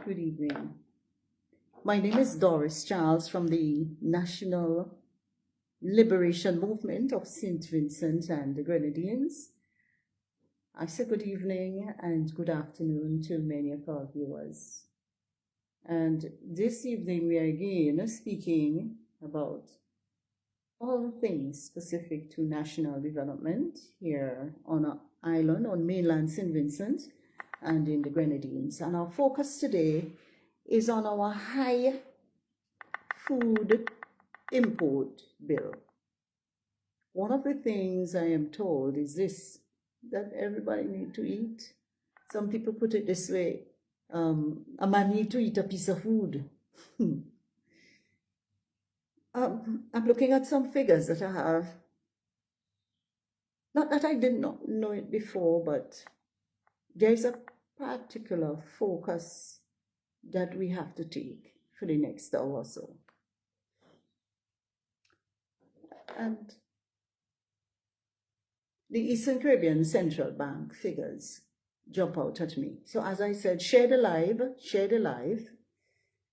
Good evening. My name is Doris Charles from the National Liberation Movement of St. Vincent and the Grenadines. I say good evening and good afternoon to many of our viewers. And this evening we are again speaking about all things specific to national development here on our island, on mainland St. Vincent and in the Grenadines. And our focus today is on our high food import bill. One of the things I am told is this, that everybody needs to eat. Some people put it this way, a man needs to eat a piece of food. I'm looking at some figures that I have. Not that I did not know it before, but there is a particular focus that we have to take for the next hour or so. And the Eastern Caribbean Central Bank figures jump out at me. So as I said, share the live.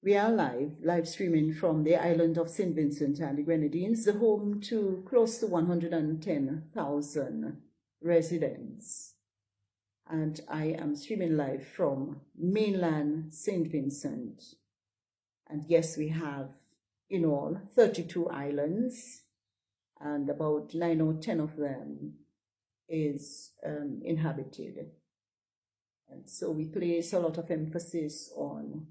We are live streaming from the island of St. Vincent and the Grenadines, the home to close to 110,000 residents. And I am streaming live from mainland St. Vincent. And yes, we have in all 32 islands, and about 9 or 10 of them is inhabited. And so we place a lot of emphasis on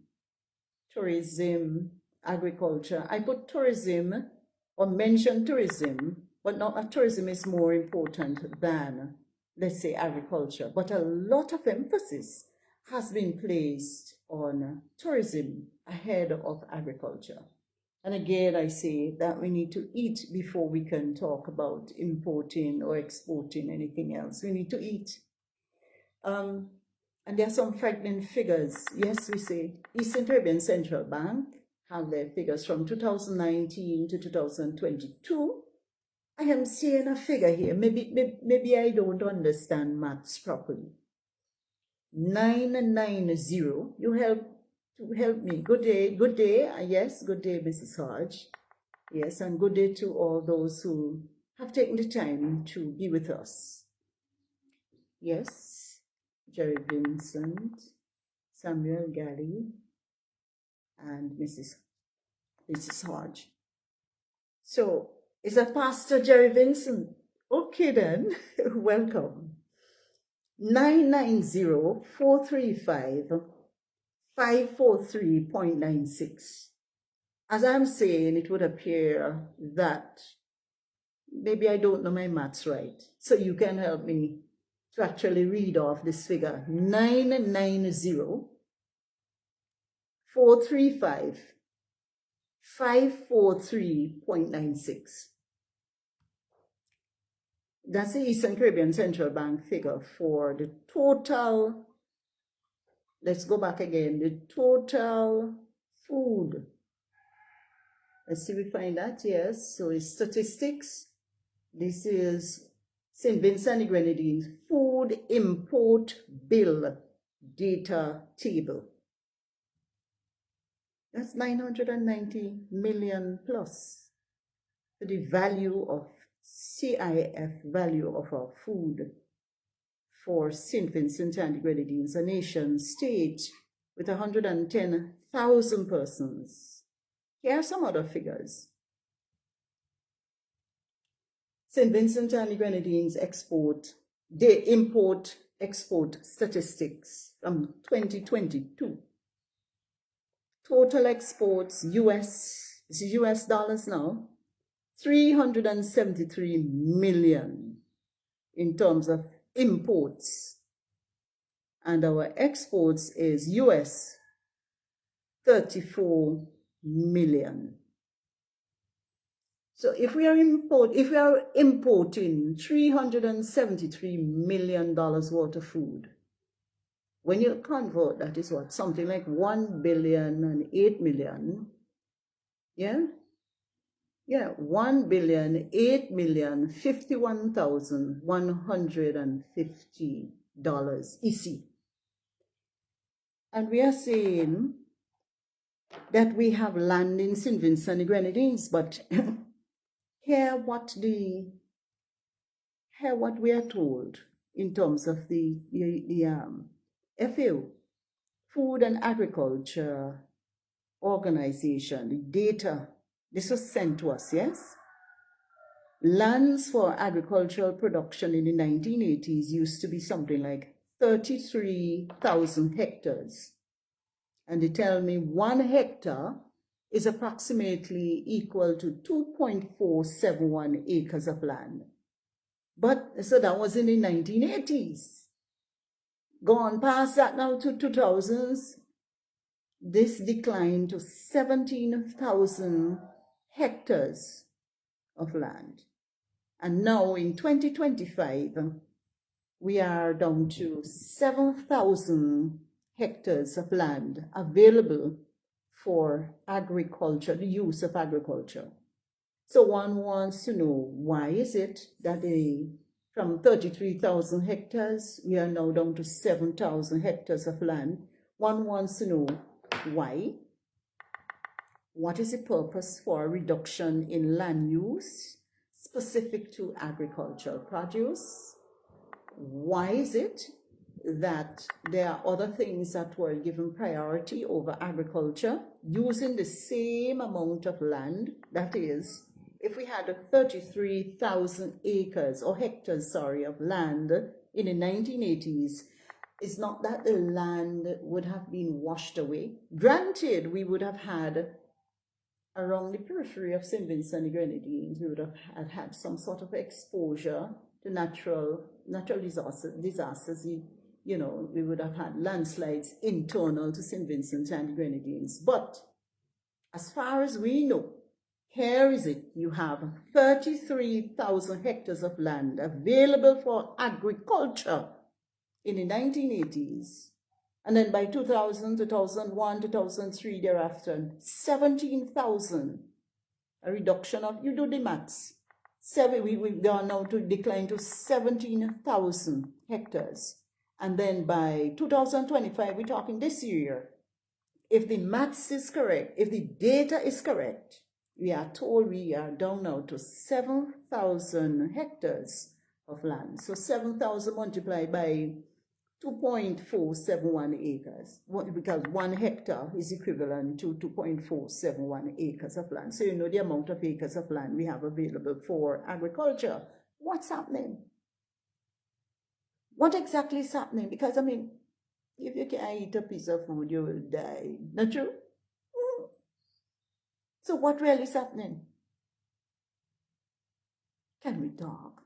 tourism, agriculture. I put tourism or mention tourism, but not that tourism is more important than, let's say, agriculture. But a lot of emphasis has been placed on tourism ahead of agriculture. And again, I say that we need to eat before we can talk about importing or exporting anything else. We need to eat. And there are some frightening figures. Yes, we say Eastern Caribbean Central Bank have their figures from 2019 to 2022. I am seeing a figure here. Maybe I don't understand maths properly. 990. You help me. Good day. Yes, good day, Mrs. Hodge. Yes, and good day to all those who have taken the time to be with us. Yes. Jerry Vincent, Samuel Galley, and Mrs. Hodge. So, is that Pastor Jerry Vincent? Okay then, welcome. 990-435-543.96. As I'm saying, it would appear that maybe I don't know my maths right. So you can help me to actually read off this figure. 990-435-543.96. That's the Eastern Caribbean Central Bank figure for the total. Let's go back again. The total food. Let's see if we find that. Yes. So it's statistics. This is St. Vincent and the Grenadines food import bill data table. That's 990 million plus for the value of CIF value of our food for St. Vincent and the Grenadines, a nation state with 110,000 persons. Here are some other figures. St. Vincent and the Grenadines import-export statistics from 2022. Total exports, this is US dollars now, 373 million in terms of imports. And our exports is US 34 million. So if we are importing $373 million worth of food, when you convert, that is what, something like 1,008,000,000. Yeah, 1,008,051,150 dollars EC. And we are saying that we have land in St. Vincent and the Grenadines, but hear what we are told in terms of the FAO, Food and Agriculture Organization, the data. This was sent to us, yes? Lands for agricultural production in the 1980s used to be something like 33,000 hectares. And they tell me 1 hectare is approximately equal to 2.471 acres of land. But so that was in the 1980s. Gone past that now to 2000s, this declined to 17,000 hectares of land. And now in 2025, we are down to 7,000 hectares of land available for agriculture, the use of agriculture. So one wants to know, why is it that from 33,000 hectares, we are now down to 7,000 hectares of land? One wants to know why. What is the purpose for a reduction in land use specific to agricultural produce? Why is it that there are other things that were given priority over agriculture using the same amount of land? That is, if we had 33,000 acres or hectares, of land in the 1980s, it's not that the land would have been washed away. Granted, we would have had around the periphery of St. Vincent and the Grenadines, we would have had some sort of exposure to natural disasters. We would have had landslides internal to St. Vincent and the Grenadines. But as far as we know, here is it. You have 33,000 hectares of land available for agriculture in the 1980s. And then by 2000, 2001, 2003, thereafter, 17,000, a reduction of, you do the maths, we've gone now to decline to 17,000 hectares. And then by 2025, we're talking this year, if the maths is correct, if the data is correct, we are told we are down now to 7,000 hectares of land. So 7,000 multiplied by 2.471 acres, because 1 hectare is equivalent to 2.471 acres of land. So you know the amount of acres of land we have available for agriculture. What's happening? What exactly is happening? Because, I mean, if you can't eat a piece of food, you will die. Not true? So what really is happening? Can we talk?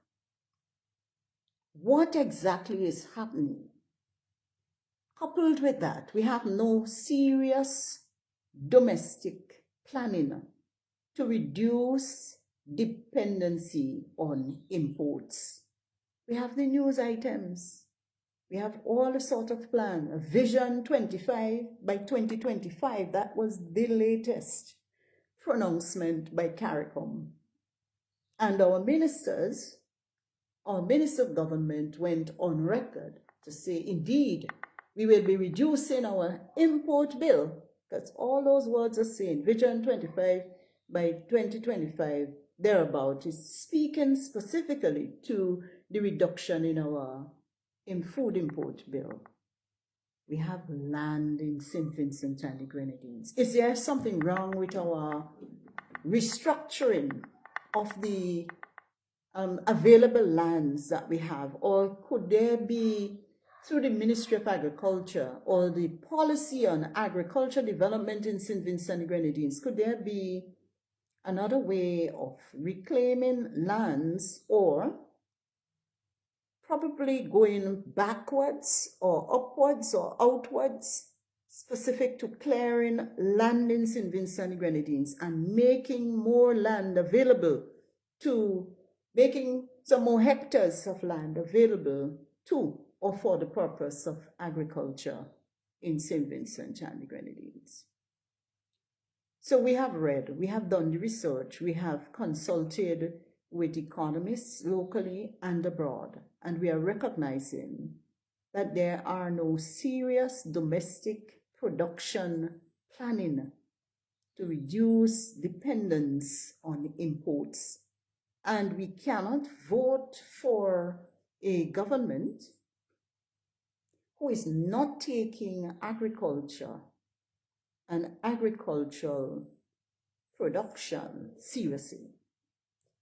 What exactly is happening? Coupled with that, we have no serious domestic planning to reduce dependency on imports. We have the news items. We have all the sort of plan. Vision 25 by 2025. That was the latest pronouncement by CARICOM. And our Minister of Government went on record to say, indeed, we will be reducing our import bill. That's all those words are saying. Vision 25 by 2025, thereabout, is speaking specifically to the reduction in food import bill. We have land in St. Vincent and the Grenadines. Is there something wrong with our restructuring of the available lands that we have? Or could there be, through the Ministry of Agriculture or the policy on agriculture development in St. Vincent and the Grenadines, could there be another way of reclaiming lands, or probably going backwards or upwards or outwards, specific to clearing land in St. Vincent and the Grenadines and making more land available, to making some more hectares of land available to or for the purpose of agriculture in St. Vincent and the Grenadines? So we have read, we have done the research, we have consulted with economists locally and abroad, and we are recognizing that there are no serious domestic production planning to reduce dependence on imports. And we cannot vote for a government who is not taking agriculture and agricultural production seriously.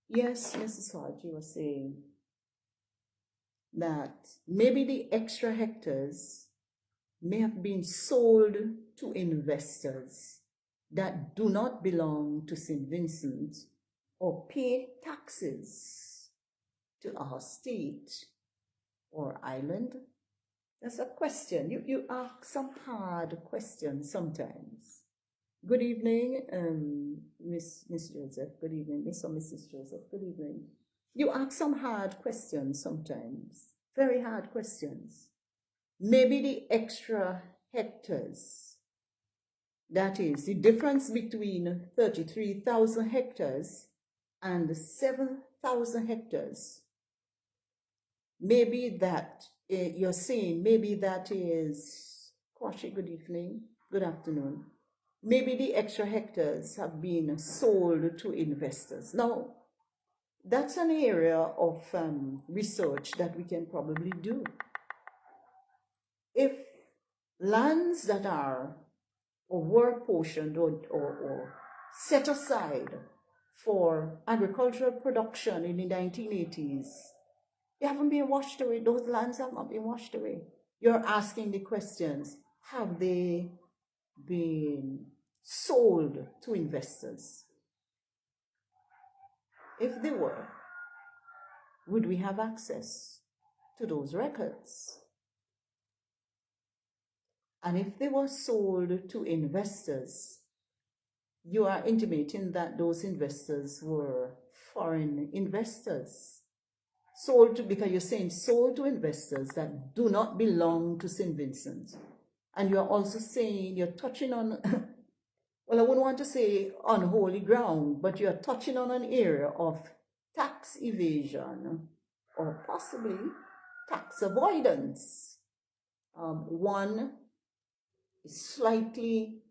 Yes, Mrs. Hodge, you were saying that maybe the extra hectares may have been sold to investors that do not belong to St. Vincent or pay taxes to our state or island. That's a question. You ask some hard questions sometimes. Good evening, Miss Joseph. Good evening, Miss or Mrs. Joseph. Good evening. You ask some hard questions sometimes, very hard questions. Maybe the extra hectares, that is the difference between 33,000 hectares and 7,000 hectares. Maybe that you're saying, maybe that is, Kwashi, good evening, good afternoon. Maybe the extra hectares have been sold to investors. Now, that's an area of research that we can probably do. If lands that are or were portioned or set aside for agricultural production in the 1980s, they haven't been washed away. Those lands have not been washed away. You're asking the questions, have they been sold to investors? If they were, would we have access to those records? And if they were sold to investors, you are intimating that those investors were foreign investors. Sold to, because you're saying sold to investors that do not belong to St. Vincent. And you're also saying, you're touching on, well, I wouldn't want to say unholy ground, but you're touching on an area of tax evasion or possibly tax avoidance. One is slightly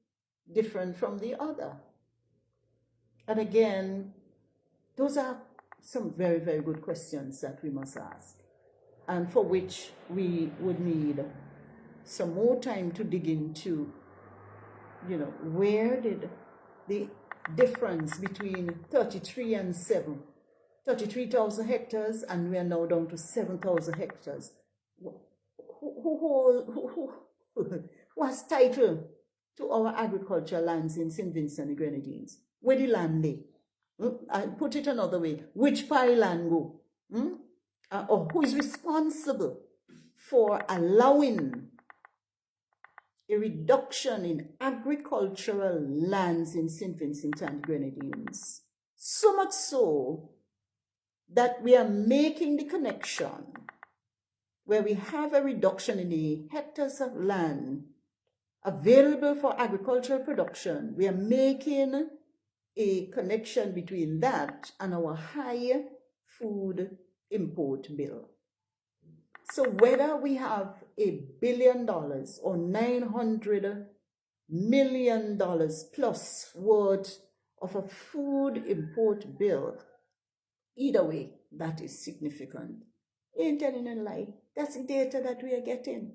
different from the other. And again, those are some very, very good questions that we must ask, and for which we would need some more time to dig into, where did the difference between 33 and 7, 33,000 hectares, and we are now down to 7,000 hectares. Who has title to our agricultural lands in St. Vincent and the Grenadines? Where the land lay? I put it another way, which part land go? Or who is responsible for allowing a reduction in agricultural lands in St. Vincent and the Grenadines? So much so that we are making the connection where we have a reduction in the hectares of land available for agricultural production. We are making a connection between that and our high food import bill. So whether we have $1 billion or $900 million plus worth of a food import bill, either way, that is significant. Ain't telling a lie. That's the data that we are getting.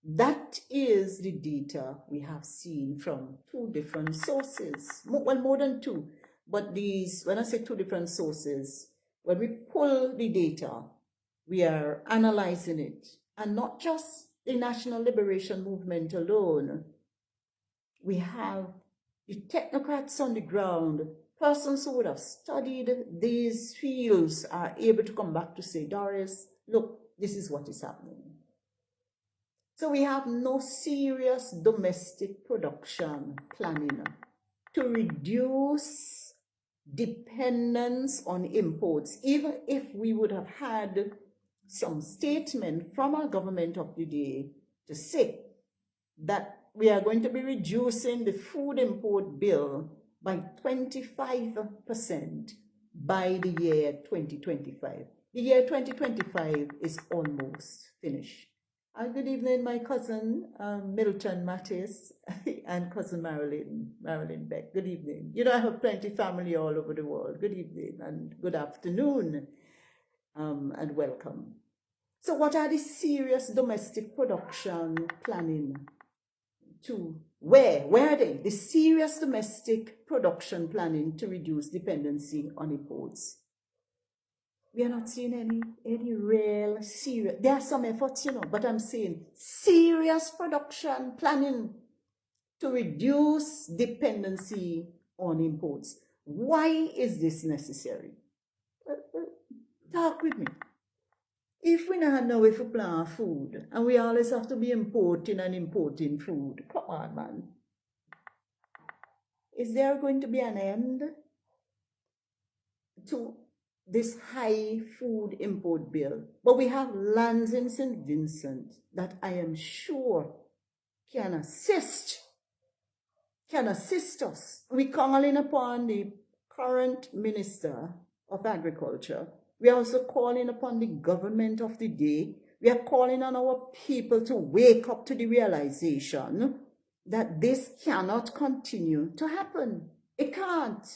That is the data we have seen from two different sources. Well, more than two. But these, when I say two different sources, when we pull the data, we are analyzing it. And not just the National Liberation Movement alone. We have the technocrats on the ground, persons who would have studied these fields are able to come back to say, Doris, look, this is what is happening. So we have no serious domestic production planning to reduce dependence on imports, even if we would have had some statement from our government of the day to say that we are going to be reducing the food import bill by 25% by the year 2025. The year 2025 is almost finished. Good evening, my cousin Milton Mattis and cousin Marilyn Beck. Good evening. You know, I have plenty family all over the world. Good evening and good afternoon, and welcome. So, what are the serious domestic production planning to where are they? The serious domestic production planning to reduce dependency on imports. We are not seeing any real serious. There are some efforts, you know, but I'm saying serious production planning to reduce dependency on imports. Why is this necessary? Talk with me. If we not know if we plant food and we always have to be importing food, come on, man. Is there going to be an end to this high food import bill? But we have lands in St. Vincent that I am sure can assist us. We're calling upon the current Minister of Agriculture. We are also calling upon the government of the day. We are calling on our people to wake up to the realization that this cannot continue to happen. It can't.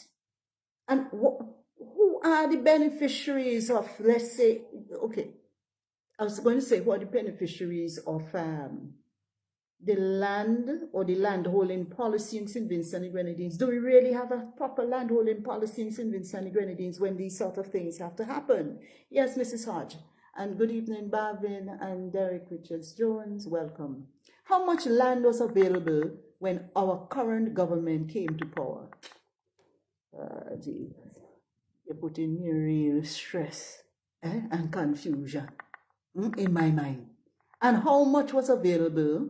And who are the beneficiaries of, let's say, okay, I was going to say who are the beneficiaries of the land or the landholding policy in St. Vincent and Grenadines? Do we really have a proper landholding policy in St. Vincent and Grenadines when these sort of things have to happen? Yes, Mrs. Hodge. And good evening, Barvin and Derek Richards-Jones. Welcome. How much land was available when our current government came to power? You're putting me real stress and confusion in my mind. And how much was available?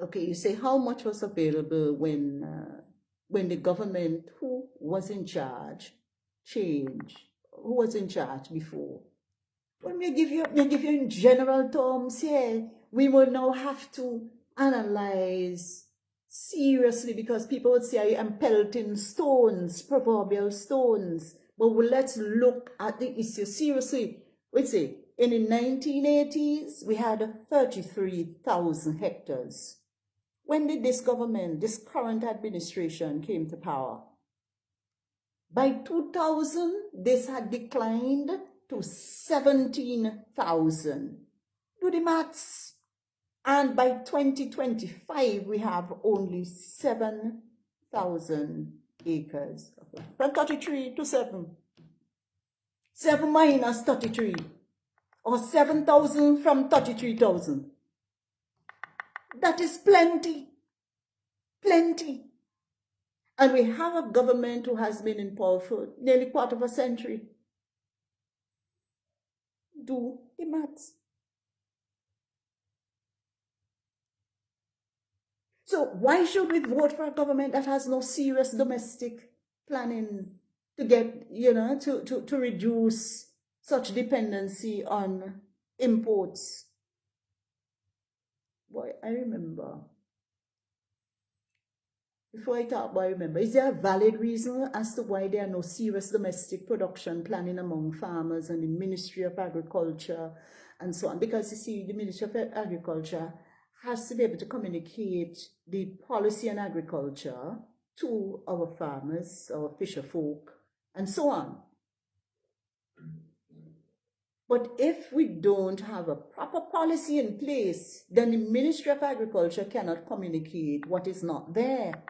Okay, you say how much was available when the government who was in charge changed? Who was in charge before? Let me give you in general terms here. We will now have to analyze seriously, because people would say I am pelting stones, proverbial stones. But let's look at the issue seriously. Let's say in the 1980s, we had 33,000 hectares. When did this government, this current administration came to power? By 2000, this had declined to 17,000. Do the maths. And by 2025, we have only 7,000 acres. From 33 to 7. 7 minus 33. Or 7,000 from 33,000. That is plenty. Plenty. And we have a government who has been in power for nearly quarter of a century. Do the maths. So why should we vote for a government that has no serious domestic planning to get, to reduce such dependency on imports? Boy, I remember. Before I talk about remember, is there a valid reason as to why there are no serious domestic production planning among farmers and the Ministry of Agriculture and so on? Because you see, the Ministry of Agriculture has to be able to communicate the policy on agriculture to our farmers, our fisher folk, and so on. But if we don't have a proper policy in place, then the Ministry of Agriculture cannot communicate what is not there.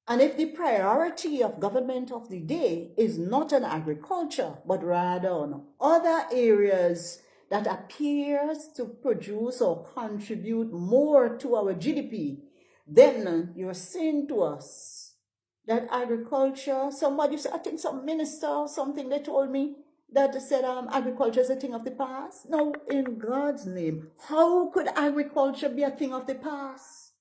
And if the priority of government of the day is not on agriculture, but rather on other areas that appears to produce or contribute more to our GDP, then you're saying to us that agriculture, somebody, I think some minister or something, they told me, that said agriculture is a thing of the past. No, in God's name, how could agriculture be a thing of the past?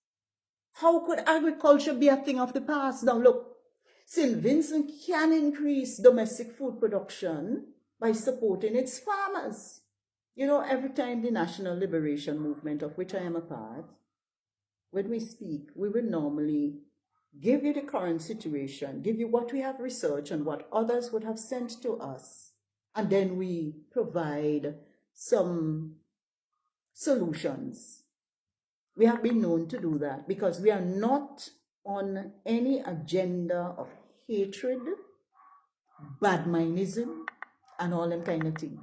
How could agriculture be a thing of the past? Now look, St. Vincent can increase domestic food production by supporting its farmers. You know, every time the National Liberation Movement, of which I am a part, when we speak, we will normally give you the current situation, give you what we have researched and what others would have sent to us. And then we provide some solutions. We have been known to do that because we are not on any agenda of hatred, badmindism, and all them kind of thing.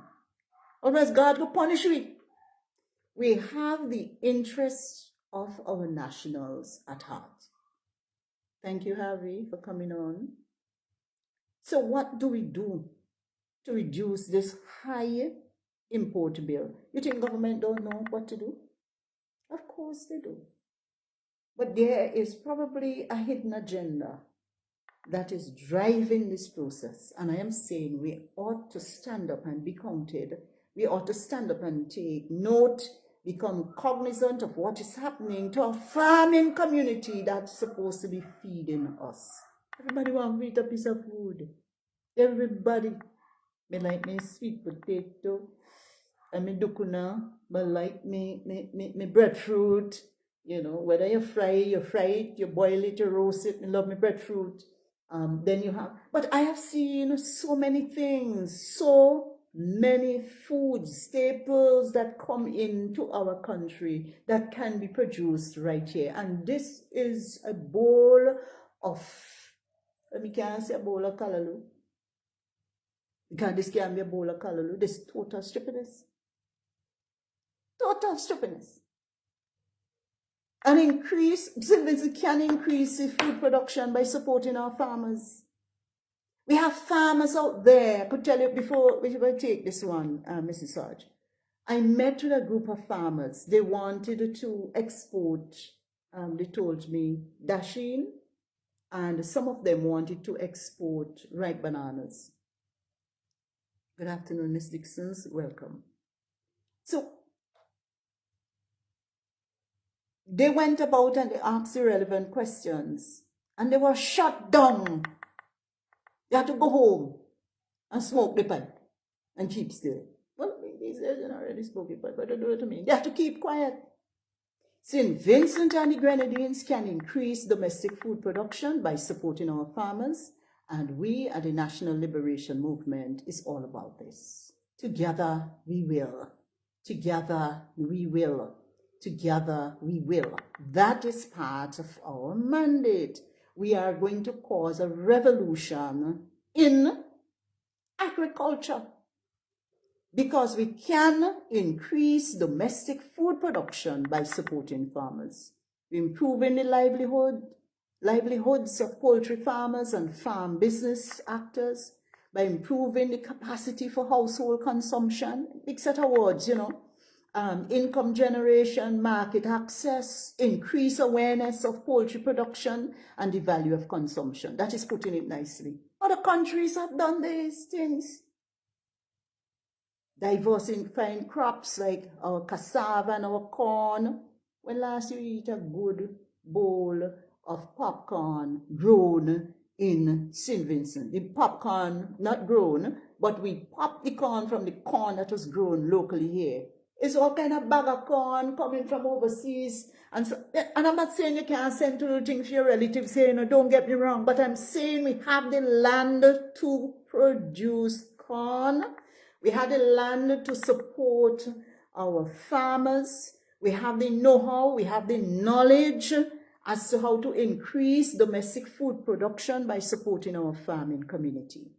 Otherwise, God will punish we. We have the interests of our nationals at heart. Thank you, Harvey, for coming on. So what do we do to reduce this high import bill? You think government don't know what to do? Of course they do. But there is probably a hidden agenda that is driving this process. And I am saying we ought to stand up and be counted. We ought to stand up and take note, become cognizant of what is happening to a farming community that's supposed to be feeding us. Everybody want to eat a piece of food. Everybody. Me like me sweet potato. And me dukuna. Me like me breadfruit. You know, whether you fry it, you boil it, you roast it. I love me breadfruit. Then you have, but I have seen so many things, so many foods, staples that come into our country that can be produced right here. And this is a bowl of, we can't say a bowl of callaloo, because this can't be a bowl of callaloo. This is total stupidness. Total stupidness. And increase, simply can increase the food production by supporting our farmers. We have farmers out there. I could tell you before we take this one, Mrs. Sarge. I met with a group of farmers. They wanted to export, they told me, dasheen, and some of them wanted to export ripe bananas. Good afternoon, Ms. Dixons. Welcome. So they went about and they asked the relevant questions, and they were shut down. They had to go home and smoke the pipe and keep still. Well, these days you already smoke the pipe, but don't do it to me. They have to keep quiet. St. Vincent and the Grenadines can increase domestic food production by supporting our farmers, and we at the National Liberation Movement is all about this. Together we will. Together we will. Together we will. That is part of our mandate. We are going to cause a revolution in agriculture because we can increase domestic food production by supporting farmers, improving the livelihoods of poultry farmers and farm business actors, by improving the capacity for household consumption, big set of words, income generation, market access, increase awareness of poultry production, and the value of consumption. That is putting it nicely. Other countries have done these things. Diversifying crops like our cassava and our corn. When last you eat a good bowl of popcorn grown in St. Vincent? The popcorn, not grown, but we pop the corn from the corn that was grown locally here. It's all kind of bag of corn coming from overseas. And I'm not saying you can't send little things to your relatives here, don't get me wrong, but I'm saying we have the land to produce corn. We have the land to support our farmers. We have the know-how, we have the knowledge as to how to increase domestic food production by supporting our farming community.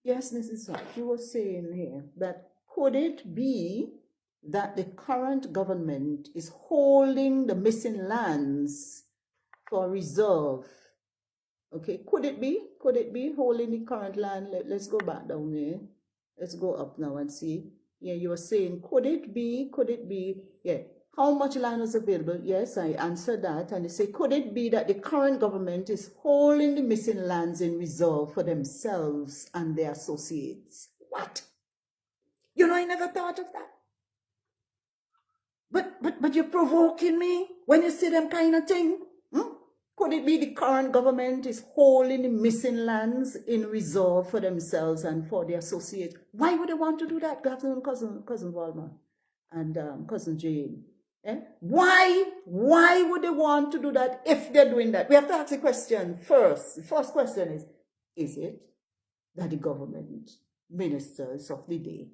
Yes, Mrs. Hart, you were saying here that could it be that the current government is holding the missing lands for reserve? Okay, could it be? Could it be holding the current land? Let's go back down there. Let's go up now and see. Yeah, you were saying, could it be? Could it be? Yeah. How much land is available? Yes, I answered that. And they say, could it be that the current government is holding the missing lands in reserve for themselves and their associates? What? I never thought of that. But you're provoking me when you say them kind of thing. Could it be the current government is holding the missing lands in reserve for themselves and for their associates? Why would they want to do that? Good afternoon, cousin Valma and cousin Jane. Why would they want to do that if they're doing that? We have to ask the question first. The first question is it that the government ministers of the day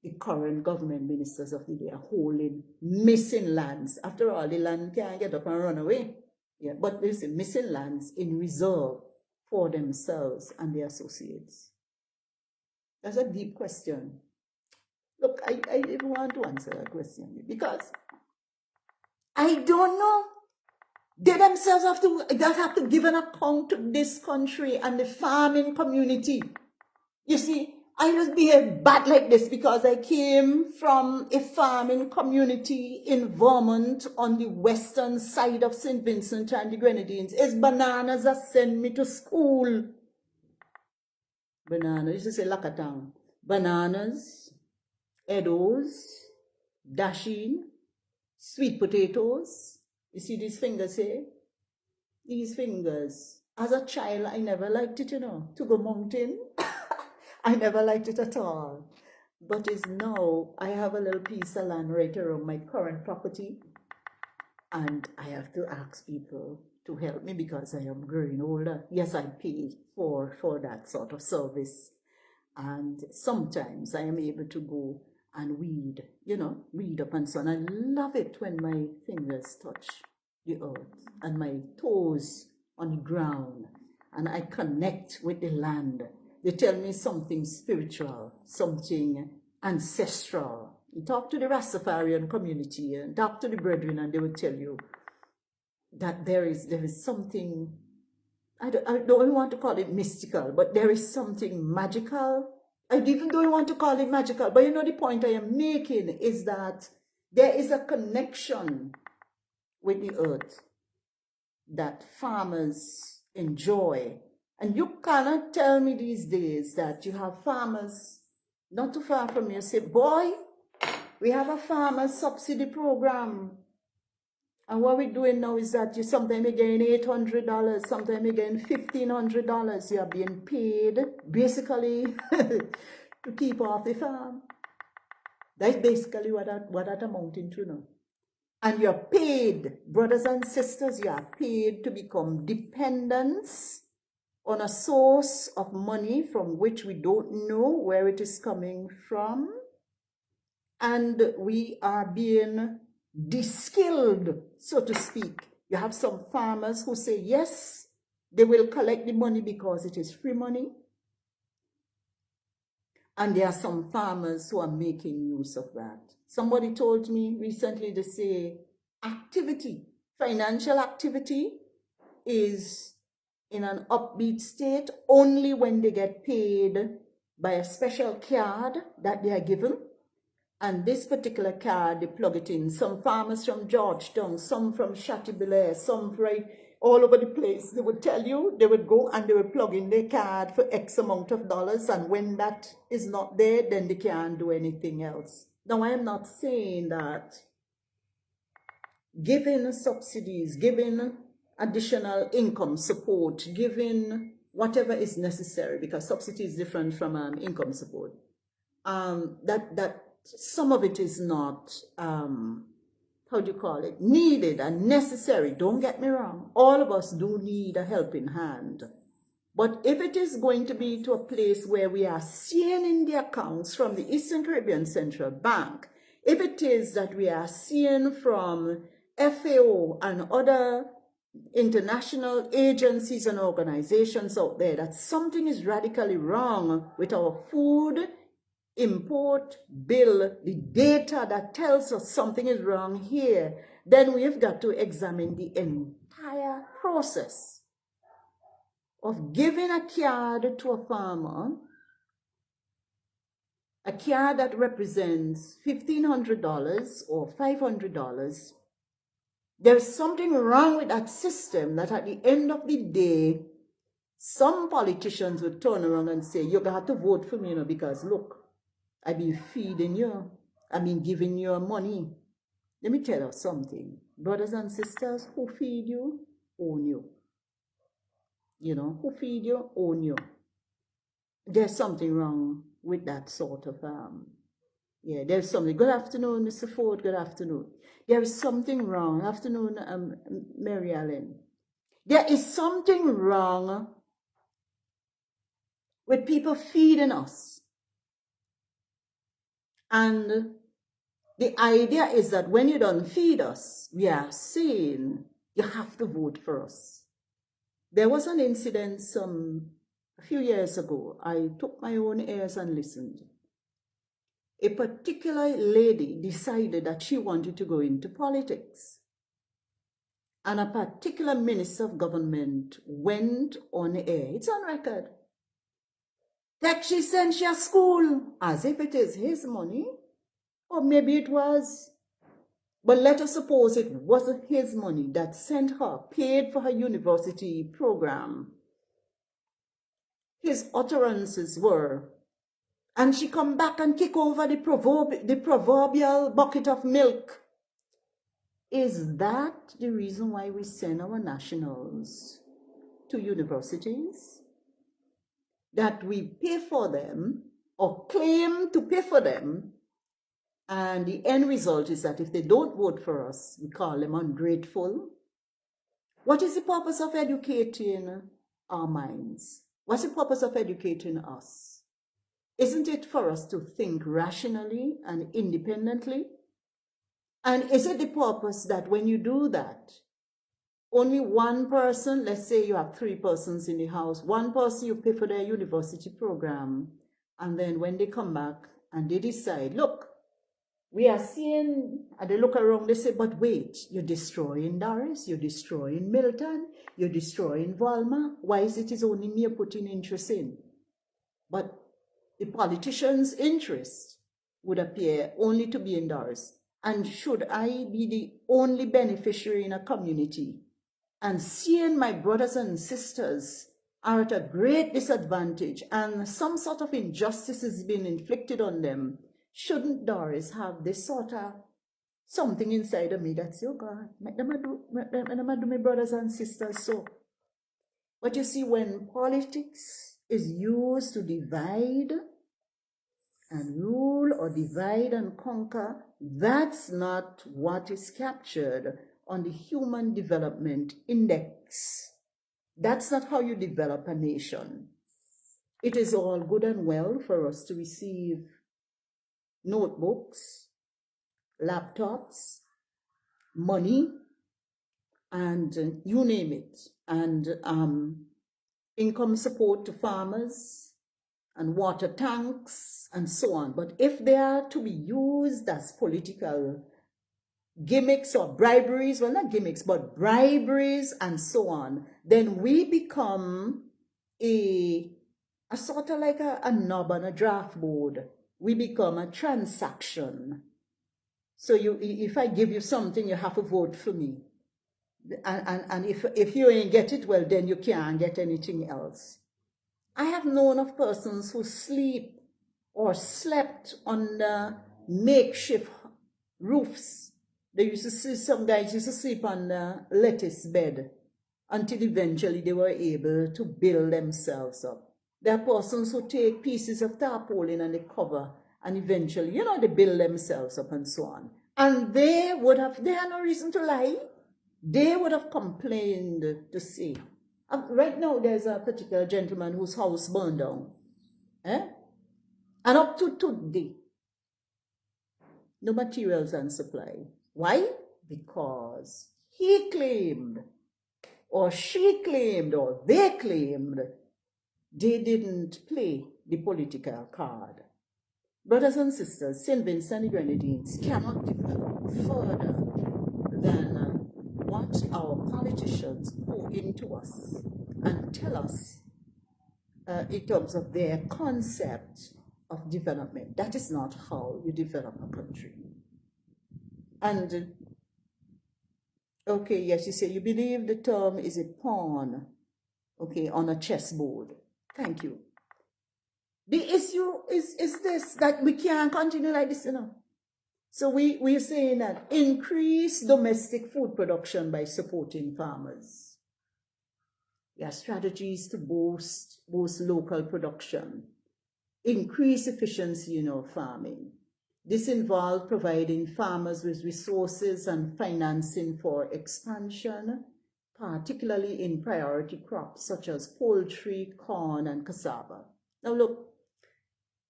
the current government ministers of the day are holding missing lands. After all, the land can't get up and run away. Yeah, but there's missing lands in reserve for themselves and their associates. That's a deep question. Look, I even want to answer that question because I don't know. They themselves have to give an account to this country and the farming community. You see, I just behave bad like this because I came from a farming community in Vermont on the western side of St. Vincent and the Grenadines. It's bananas that send me to school. Bananas, I used to say Lakatang. Bananas, Edos, dasheen, sweet potatoes. You see these fingers here? These fingers. As a child, I never liked it, to go mountain. I never liked it at all. But it's now, I have a little piece of land right around my current property. And I have to ask people to help me because I am growing older. Yes, I pay for that sort of service. And sometimes I am able to go and weed up and so on. I love it when my fingers touch the earth and my toes on the ground and I connect with the land. They tell me something spiritual, something ancestral. You talk to the Rastafarian community and talk to the brethren and they will tell you that there is something, I don't want to call it mystical, but there is something magical. I even don't want to call it magical, but the point I am making is that there is a connection with the earth that farmers enjoy. And you cannot tell me these days that you have farmers not too far from you say, boy, we have a farmer subsidy program. And what we're doing now is that sometimes you're getting $800, sometimes you're getting $1,500. You are being paid basically to keep off the farm. That's basically what that amounting to now. And you're paid, brothers and sisters, you are paid to become dependents on a source of money from which we don't know where it is coming from. And we are being de-skilled, so to speak. You have some farmers who say, yes, they will collect the money because it is free money. And there are some farmers who are making use of that. Somebody told me recently, they say activity, financial activity is in an upbeat state only when they get paid by a special card that they are given. And this particular card, they plug it in. Some farmers from Georgetown, some from Chateaubriand, some right all over the place. They would tell you, they would go and they would plug in their card for X amount of dollars. And when that is not there, then they can't do anything else. Now, I am not saying that giving subsidies, giving additional income support, giving whatever is necessary, because subsidy is different from income support, that some of it is not, needed and necessary. Don't get me wrong. All of us do need a helping hand. But if it is going to be to a place where we are seeing in the accounts from the Eastern Caribbean Central Bank, if it is that we are seeing from FAO and other international agencies and organizations out there that something is radically wrong with our food import bill, the data that tells us something is wrong here, then we've got to examine the entire process of giving a card to a farmer, a card that represents $1,500 or $500. There's something wrong with that system that at the end of the day, some politicians would turn around and say, you got to vote for me, because look, I've been feeding you. I've been giving you money. Let me tell you something. Brothers and sisters, who feed you, own you. Who feed you, own you. There's something wrong with that sort of, there's something. Good afternoon, Mr. Ford. Good afternoon. There is something wrong. Afternoon, Mary Ellen. There is something wrong with people feeding us. And the idea is that when you don't feed us, we are saying you have to vote for us. There was an incident a few years ago. I took my own ears and listened. A particular lady decided that she wanted to go into politics. And a particular minister of government went on air, it's on record, that she sent you to school as if it is his money, or maybe it was. But let us suppose it wasn't his money that sent her, paid for her university program. His utterances were, and she come back and kick over the proverbial bucket of milk. Is that the reason why we send our nationals to universities? That we pay for them or claim to pay for them, and the end result is that if they don't vote for us, we call them ungrateful? What is the purpose of educating our minds? What's the purpose of educating us? Isn't it for us to think rationally and independently? And is it the purpose that when you do that, only one person, let's say you have 3 persons in the house, one person you pay for their university program, and then when they come back and they decide, look, we are seeing, and they look around, they say, but wait, you're destroying Doris, you're destroying Milton, you're destroying Volma. Why is it only me putting interest in? But the politician's interest would appear only to be in Doris. And should I be the only beneficiary in a community, and seeing my brothers and sisters are at a great disadvantage and some sort of injustice is being inflicted on them, shouldn't Doris have this sort of something inside of me that says, oh God, make them do my brothers and sisters so? But you see, when politics is used to divide and rule or divide and conquer, that's not what is captured on the Human Development Index. That's not how you develop a nation. It is all good and well for us to receive notebooks, laptops, money, and you name it, and income support to farmers, and water tanks, and so on. But if they are to be used as political gimmicks or briberies, well, not gimmicks, but briberies and so on, then we become a sort of like a knob on a draft board. We become a transaction. So if I give you something, you have to vote for me. And if you ain't get it, well, then you can't get anything else. I have known of persons who sleep or slept on the makeshift roofs. They used to see, some guys used to sleep on the lettuce bed until eventually they were able to build themselves up. There are persons who take pieces of tarpaulin and they cover, and eventually, they build themselves up and so on. And they had no reason to lie. They would have complained to say. Right now, there's a particular gentleman whose house burned down. And up to today, no materials and supply. Why? Because he claimed, or she claimed, or they claimed they didn't play the political card. Brothers and sisters, St. Vincent and the Grenadines cannot develop further than what our politicians pour into us and tell us in terms of their concept of development. That is not how you develop a country. And, okay, yes, you say you believe the term is a pawn, okay, on a chessboard. Thank you. The issue is this, that we can't continue like this, So we're saying that increase domestic food production by supporting farmers. There are strategies to boost local production, increase efficiency in our farming. This involves providing farmers with resources and financing for expansion, particularly in priority crops such as poultry, corn, and cassava. Now look,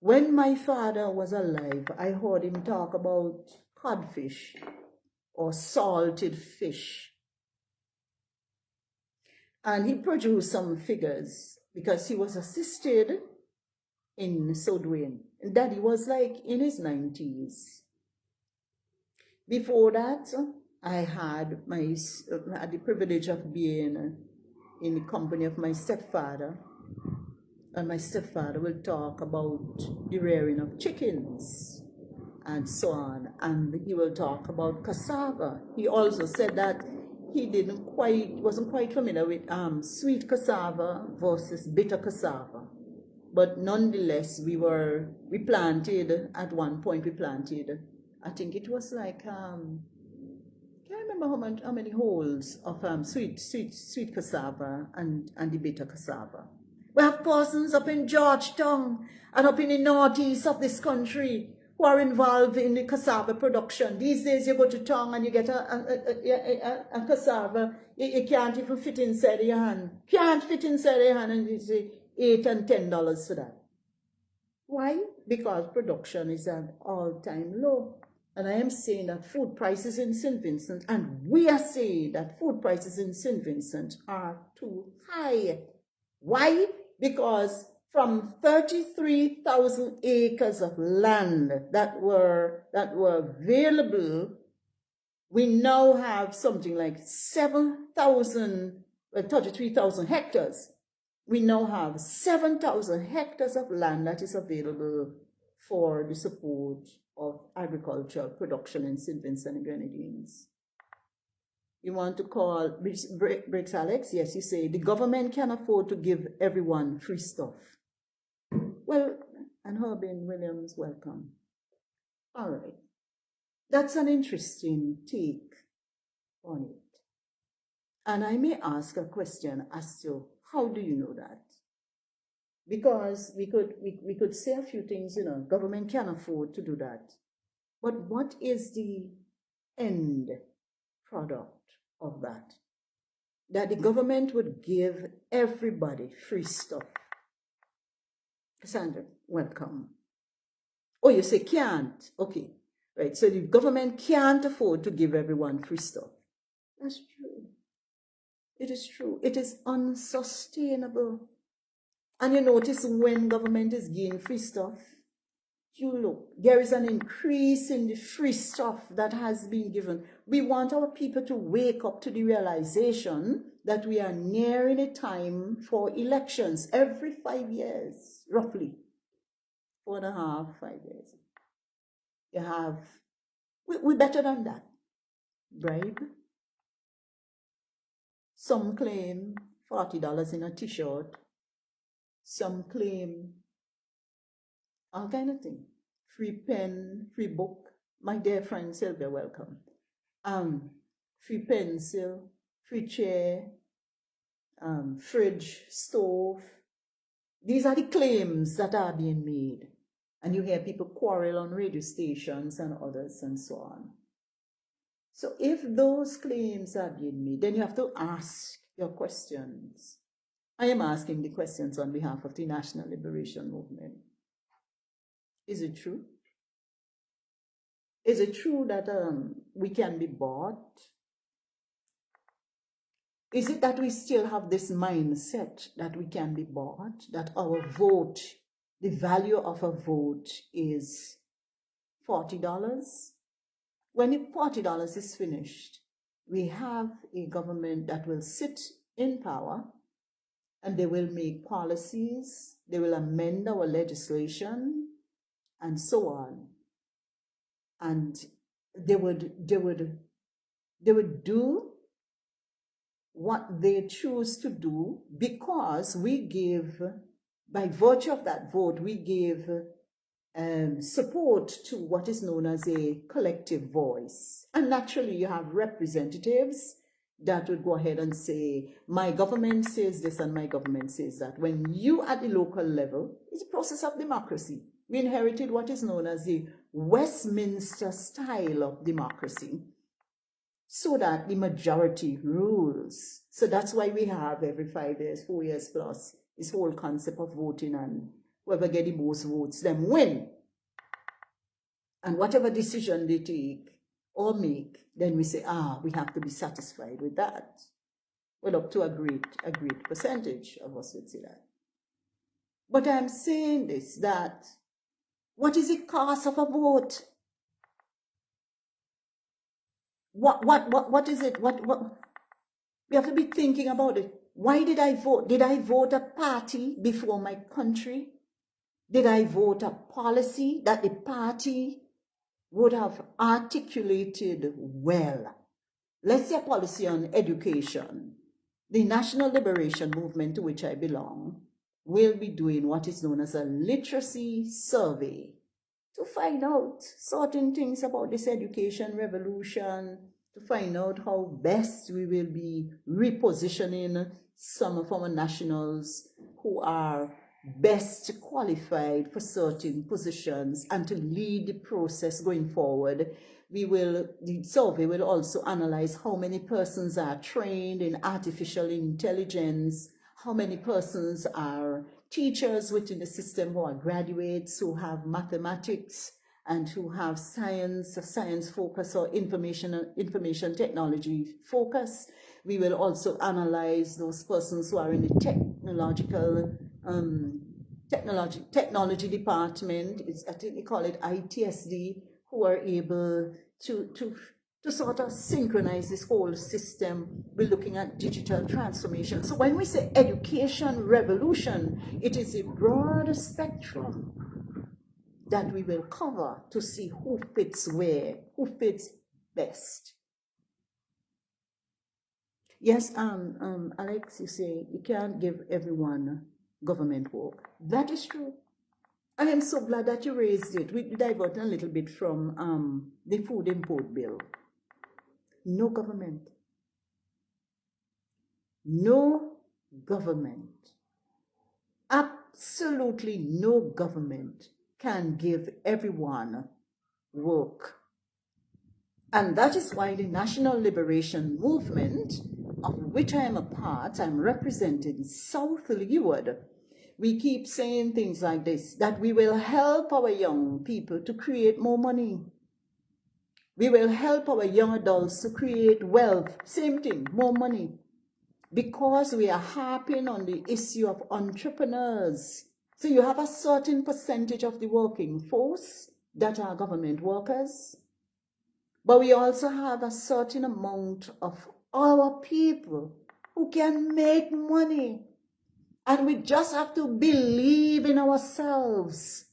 When my father was alive, I heard him talk about codfish or salted fish. And he produced some figures because he was assisted in so doing. Daddy was like in his 90s. Before that, I had the privilege of being in the company of my stepfather. And my stepfather will talk about the rearing of chickens and so on. And he will talk about cassava. He also said that he wasn't quite familiar with sweet cassava versus bitter cassava. But nonetheless, we planted, at one point we planted, I think it was like, can't remember how many holes of sweet cassava and the bitter cassava. We have persons up in Georgetown and up in the northeast of this country who are involved in the cassava production. These days you go to town and you get a cassava, you can't even fit inside your hand. Can't fit inside your hand, and you say $8 and $10 for that. Why? Because production is at all-time low. And I am saying that food prices in St. Vincent, and we are saying that food prices in St. Vincent are too high. Why? Because from 33,000 acres of land that were available, we now have something like 33,000 hectares. We now have 7,000 hectares of land that is available for the support of agricultural production in St. Vincent and Grenadines. You want to call Briggs Alex? Yes, you say the government can afford to give everyone free stuff. Well, and Herbin Williams, welcome. All right. That's an interesting take on it. And I may ask a question as to how do you know that? Because we could say a few things, government can afford to do that. But what is the end product of that? That the government would give everybody free stuff. Cassandra, welcome. Oh, you say can't. Okay. Right. So the government can't afford to give everyone free stuff. That's true. It is true. It is unsustainable. And you notice when government is giving free stuff, you look, there is an increase in the free stuff that has been given. We want our people to wake up to the realization that we are nearing a time for elections every 5 years, roughly. 4.5, 5 years. You have, we're better than that. Bribe. Some claim $40 in a t-shirt. Some claim all kind of thing. Free pen, free book. My dear friend Sylvia, welcome. Free pencil, free chair, fridge, stove. These are the claims that are being made. And you hear people quarrel on radio stations and others and so on. So if those claims are being made, then you have to ask your questions. I am asking the questions on behalf of the National Liberation Movement. Is it true? Is it true that we can be bought? Is it that we still have this mindset that we can be bought, that our vote, the value of a vote is $40? When the $40 is finished, we have a government that will sit in power and they will make policies, they will amend our legislation, and so on. And they would do what they choose to do because we give, by virtue of that vote, we give support to what is known as a collective voice. And naturally, you have representatives that would go ahead and say, my government says this and my government says that. When you at the local level, it's a process of democracy. We inherited what is known as the Westminster style of democracy, so that the majority rules. So that's why we have every 5 years, 4 years plus, this whole concept of voting and Whoever get the most votes, them win. And whatever decision they take or make, then we say, we have to be satisfied with that. Well, up to a great percentage of us would say that. But I'm saying this, that what is the cost of a vote? What is it? What? We have to be thinking about it. Why did I vote? Did I vote a party before my country? Did I vote a policy that the party would have articulated well? Let's say a policy on education. The National Liberation Movement, to which I belong, will be doing what is known as a literacy survey to find out certain things about this education revolution, to find out how best we will be repositioning some of our nationals who are best qualified for certain positions and to lead the process going forward. The survey will also analyze how many persons are trained in artificial intelligence, how many persons are teachers within the system who are graduates who have mathematics and who have science focus or information technology focus. We will also analyze those persons who are in the technology department. I think they call it ITSD, who are able to sort of synchronize this whole system. We're looking at digital transformation. So when we say education revolution, it is a broad spectrum that we will cover to see who fits where, who fits best. Yes, Alex, you say you can't give everyone government work. That is true. I am so glad that you raised it. We divert a little bit from the food import bill. No government. No government. Absolutely no government can give everyone work. And that is why the National Liberation Movement, of which I am a part, I'm representing South Leeward. We keep saying things like this, that we will help our young people to create more money. We will help our young adults to create wealth. Same thing, more money. Because we are harping on the issue of entrepreneurs. So you have a certain percentage of the working force that are government workers. But we also have a certain amount of our people who can make money. And we just have to believe in ourselves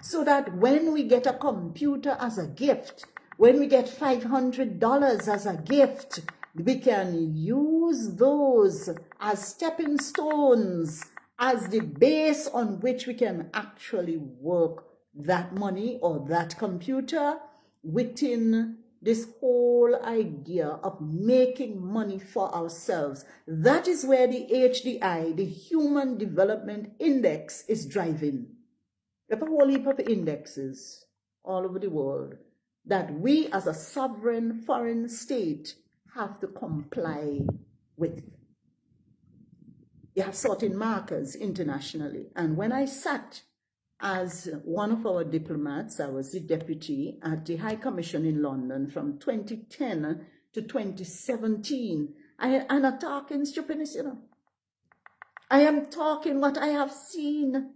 so that when we get a computer as a gift, when we get $500 as a gift, we can use those as stepping stones, as the base on which we can actually work that money or that computer within this whole idea of making money for ourselves. That is where the HDI, the Human Development Index, is driving. We have a whole heap of indexes all over the world that we as a sovereign foreign state have to comply with. You have certain markers internationally. And when I sat as one of our diplomats, I was the deputy at the High Commission in London from 2010 to 2017. I'm not talking stupidness, I am talking what I have seen,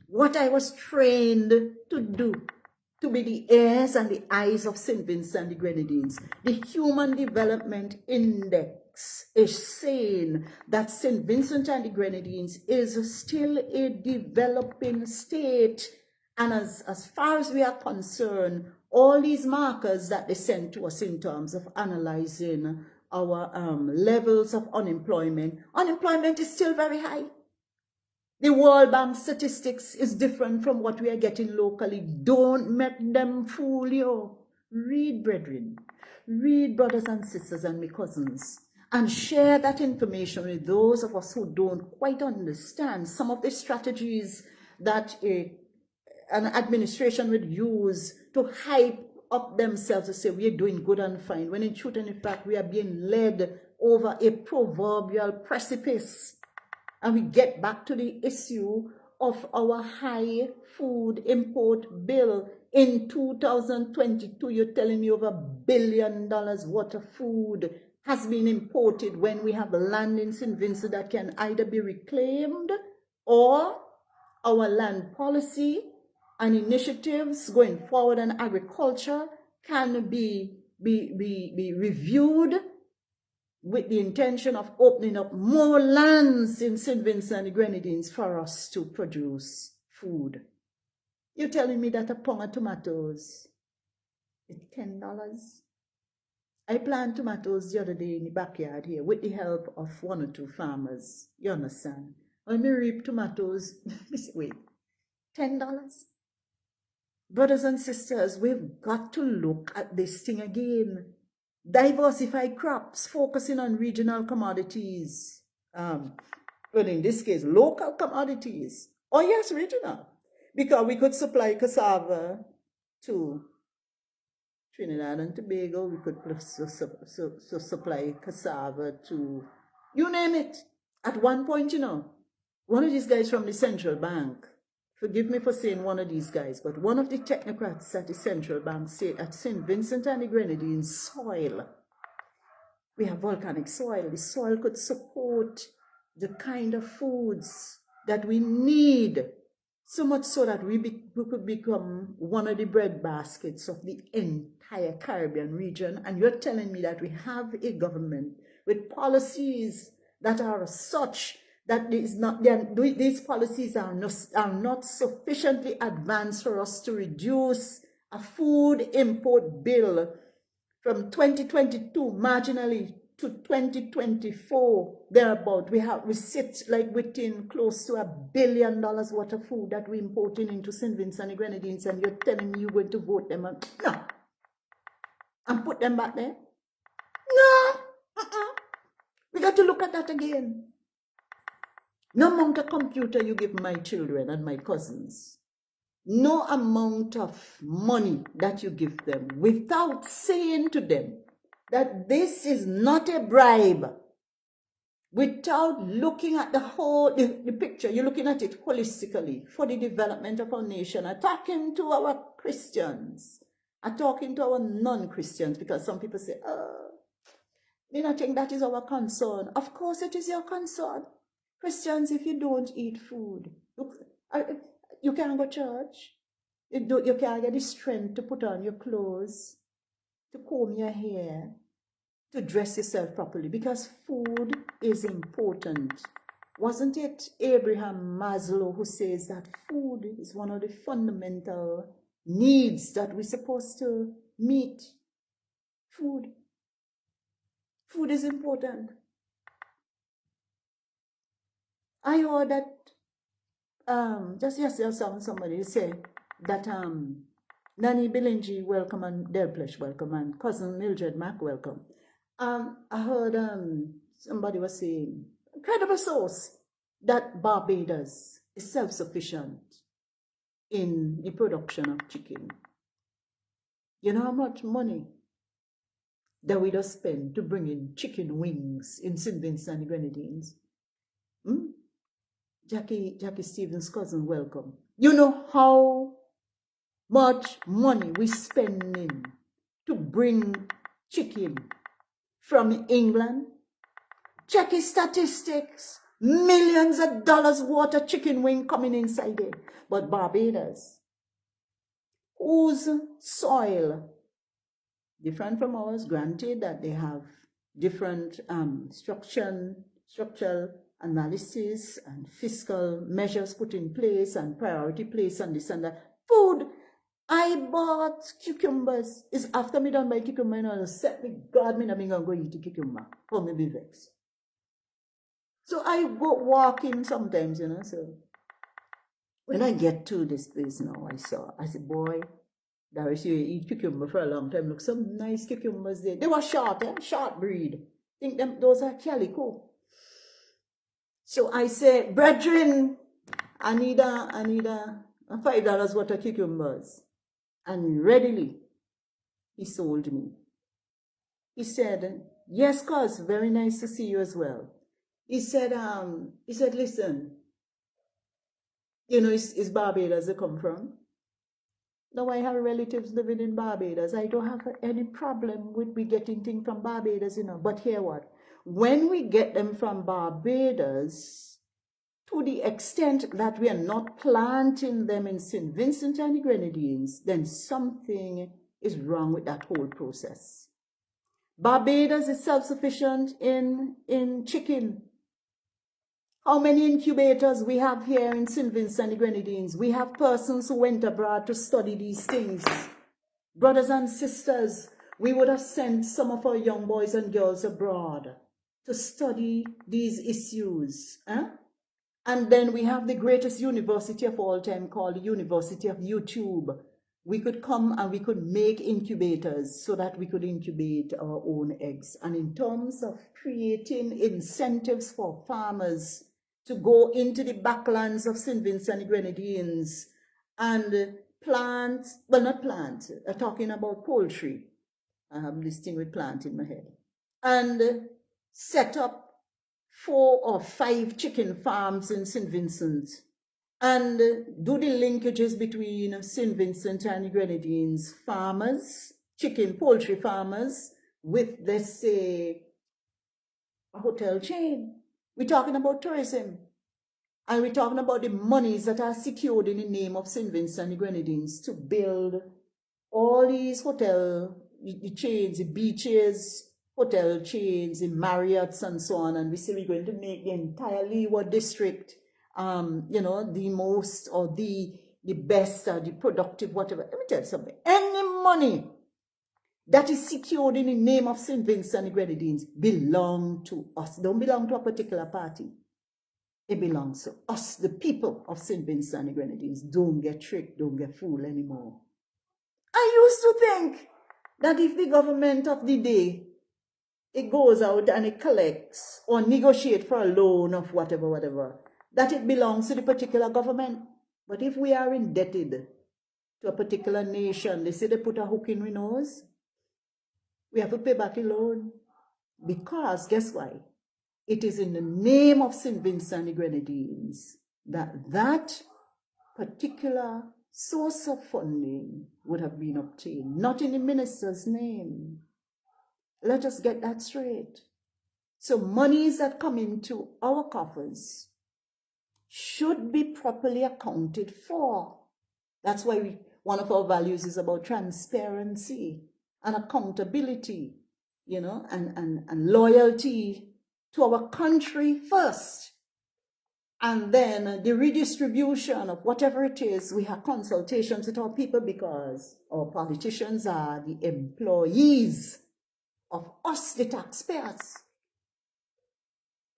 what I was trained to do, to be the ears and the eyes of St. Vincent and the Grenadines. The Human Development Index is saying that St. Vincent and the Grenadines is still a developing state. And as far as we are concerned, all these markers that they send to us in terms of analyzing our levels of unemployment is still very high. The World Bank statistics is different from what we are getting locally. Don't make them fool you. Read, brethren. Read, brothers and sisters and my cousins. And share that information with those of us who don't quite understand some of the strategies that an administration would use to hype up themselves to say we are doing good and fine, when in truth and in fact we are being led over a proverbial precipice. And we get back to the issue of our high food import bill in 2022. You're telling me over $1 billion worth of food has been imported when we have land in St. Vincent that can either be reclaimed, or our land policy and initiatives going forward in agriculture can be reviewed with the intention of opening up more lands in St. Vincent and the Grenadines for us to produce food. You're telling me that a pound of tomatoes is $10? I planted tomatoes the other day in the backyard here with the help of one or two farmers. You understand? When we reap tomatoes, wait, $10? Brothers and sisters, we've got to look at this thing again. Diversify crops, focusing on regional commodities. Well, in this case, local commodities. Oh, yes, regional. Because we could supply cassava to Trinidad and Tobago. We could supply cassava to, you name it. At one point, one of these guys from the central bank, forgive me for saying one of these guys, but one of the technocrats at the central bank said at St. Vincent and the Grenadines soil, we have volcanic soil. The soil could support the kind of foods that we need, so much so that we could become one of the bread baskets of the entire Caribbean region. And you're telling me that we have a government with policies that are such that these policies are not sufficiently advanced for us to reduce a food import bill from 2022 marginally to 2024 thereabout. We sit like within close to $1 billion worth of food that we're importing into St. Vincent and the Grenadines, and you're telling me you're going to vote them out? No, and put them back there? No. We got to look at that again. No amount of computer you give my children and my cousins, no amount of money that you give them, without saying to them that this is not a bribe, without looking at the picture, you're looking at it holistically for the development of our nation. I'm talking to our Christians, I'm talking to our non-Christians, because some people say, I don't think that is our concern. Of course it is your concern. Christians, if you don't eat food, you can't go to church. You can't get the strength to put on your clothes, to comb your hair, to dress yourself properly, because food is important. Wasn't it Abraham Maslow who says that food is one of the fundamental needs that we're supposed to meet? Food. Food is important. I heard that just yesterday somebody say that Nanny Bilinji welcome, and Delplesh welcome, and cousin Mildred Mack welcome. I heard somebody was saying, incredible source, that Barbados is self-sufficient in the production of chicken. You know how much money that we just spend to bring in chicken wings in St. Vincent and the Grenadines? Jackie Stevens' cousin, welcome. You know how much money we spending to bring chicken from England? Check his statistics. Millions of dollars worth of chicken wing coming inside there. But Barbados, whose soil, different from ours, granted that they have different structural analysis and fiscal measures put in place and priority place and this and that. Food. I bought cucumbers. It's after me done buy cucumber, and set me God, me not gonna go eat the cucumber. Or me be vexed. So I go walking sometimes, so when I get to this place now, I said, boy, Darius, you eat cucumber for a long time. Look, some nice cucumbers there. They were short, short breed. Think those are calico. So I say, brethren, I need a $5 worth of cucumbers. And readily, he sold me. He said, yes, cuz, very nice to see you as well. He said, listen, Is Barbados they come from. Now I have relatives living in Barbados. I don't have any problem with we getting things from Barbados, But here what? When we get them from Barbados, to the extent that we are not planting them in St. Vincent and the Grenadines, then something is wrong with that whole process. Barbados is self-sufficient in chicken. How many incubators we have here in St. Vincent and the Grenadines? We have persons who went abroad to study these things. Brothers and sisters, we would have sent some of our young boys and girls abroad to study these issues. And then we have the greatest university of all time called the University of YouTube. We could come and we could make incubators so that we could incubate our own eggs. And in terms of creating incentives for farmers to go into the backlands of St. Vincent and the Grenadines and plant, well, not plant, talking about poultry. I have this thing with plant in my head. And set up 4 or 5 chicken farms in St. Vincent and do the linkages between St. Vincent and the Grenadines farmers, poultry farmers, with, let's say, a hotel chain. We're talking about tourism. And we're talking about the monies that are secured in the name of St. Vincent and the Grenadines to build all these hotel chains, the beaches, hotel chains, the Marriotts and so on. And we say we're going to make the entire Leeward district, the most or the best or the productive, whatever. Let me tell you something. Any money that is secured in the name of St. Vincent and the Grenadines belong to us. Don't belong to a particular party. It belongs to us, the people of St. Vincent and the Grenadines. Don't get tricked, don't get fooled anymore. I used to think that if the government of the day, it goes out and it collects or negotiates for a loan of whatever, that it belongs to the particular government. But if we are indebted to a particular nation, they say they put a hook in our nose, we have to pay back the loan. Because, guess why? It is in the name of St. Vincent and the Grenadines that particular source of funding would have been obtained, not in the minister's name. Let us get that straight. So monies that come into our coffers should be properly accounted for. That's why one of our values is about transparency and accountability, and loyalty to our country first. And then the redistribution of whatever it is, we have consultations with our people because our politicians are the employees of us, the taxpayers.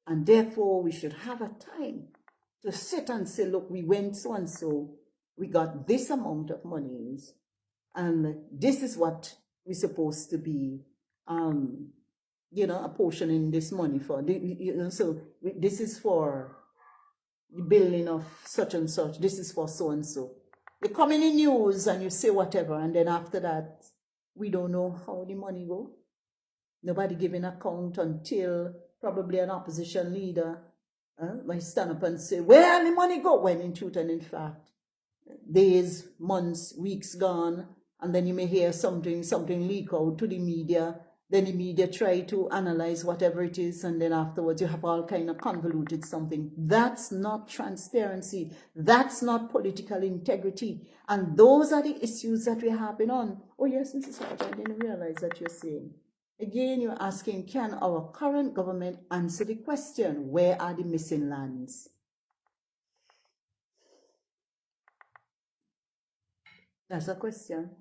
And therefore, we should have a time to sit and say, look, we went so and so, we got this amount of monies, and this is what we're supposed to be, apportioning this money for. So this is for the building of such and such, this is for so and so. You come in the news and you say whatever, and then after that, we don't know how the money go. Nobody giving account until probably an opposition leader might stand up and say, where the money go? When in truth and in fact, days, months, weeks gone, and then you may hear something leak out to the media. Then the media try to analyze whatever it is, and then afterwards you have all kind of convoluted something. That's not transparency. That's not political integrity. And those are the issues that we're harping on. Oh yes, Mrs. Hart, I didn't realize that you're saying. Again, you're asking, can our current government answer the question, where are the missing lands? That's a question.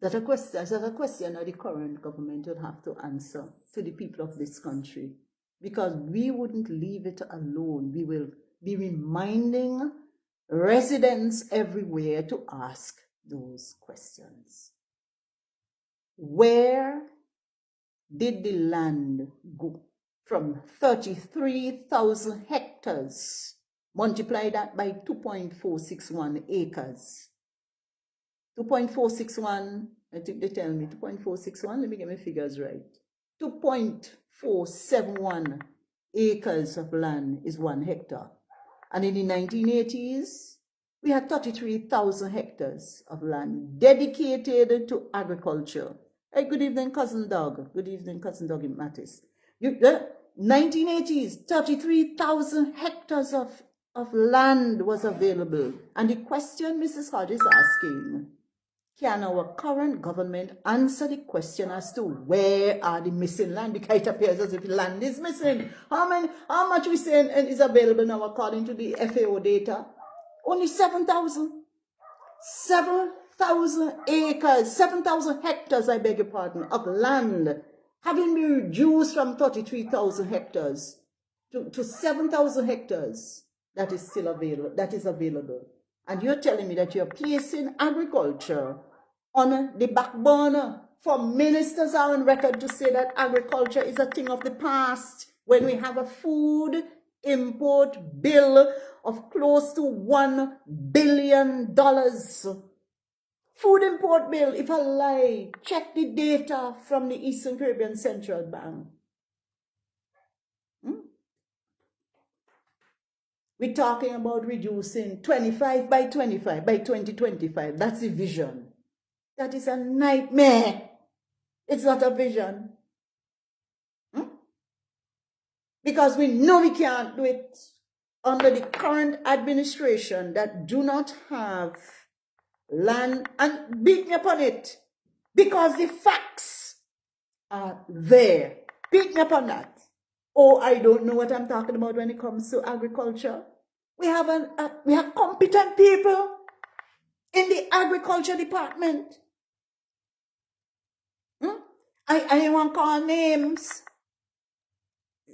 That's a question that the current government would have to answer to the people of this country, because we wouldn't leave it alone. We will be reminding residents everywhere to ask those questions. Where did the land go from 33,000 hectares? Multiply that by 2.461 acres. 2.461, I think they tell me 2.461, let me get my figures right. 2.471 acres of land is 1 hectare. And in the 1980s, we had 33,000 hectares of land dedicated to agriculture. Hey, good evening, Cousin Doug. Good evening, Cousin Doug in Mattis. The 1980s, 33,000 hectares of land was available. And the question Mrs. Hodge is asking, can our current government answer the question as to where are the missing land? Because it appears as if land is missing. How much we say is available now according to the FAO data? Only 7,000. 7,000 acres, 7,000 hectares, I beg your pardon, of land having been reduced from 33,000 hectares to 7,000 hectares that is still available, that is available. And you're telling me that you're placing agriculture on the back burner. For ministers are on record to say that agriculture is a thing of the past when we have a food import bill of close to $1 billion. Food import bill, if I lie, check the data from the Eastern Caribbean Central Bank. We're talking about reducing 25 by 25 by 2025. That's the vision. That is a nightmare. It's not a vision. Because we know we can't do it under the current administration that do not have land, and beat me upon it, because the facts are there. Beat me upon that. Oh, I don't know what I'm talking about when it comes to agriculture. We have competent people in the agriculture department. I won't call names.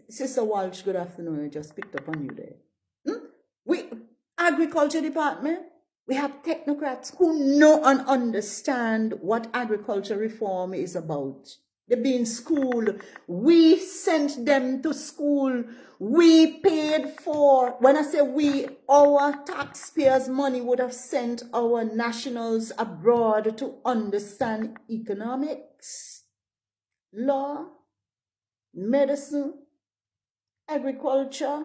Sister Walsh, good afternoon. I just picked up on you there. We agriculture department. We have technocrats who know and understand what agriculture reform is about. They've been in school. We sent them to school. We paid for, when I say we, our taxpayers' money would have sent our nationals abroad to understand economics, law, medicine, agriculture,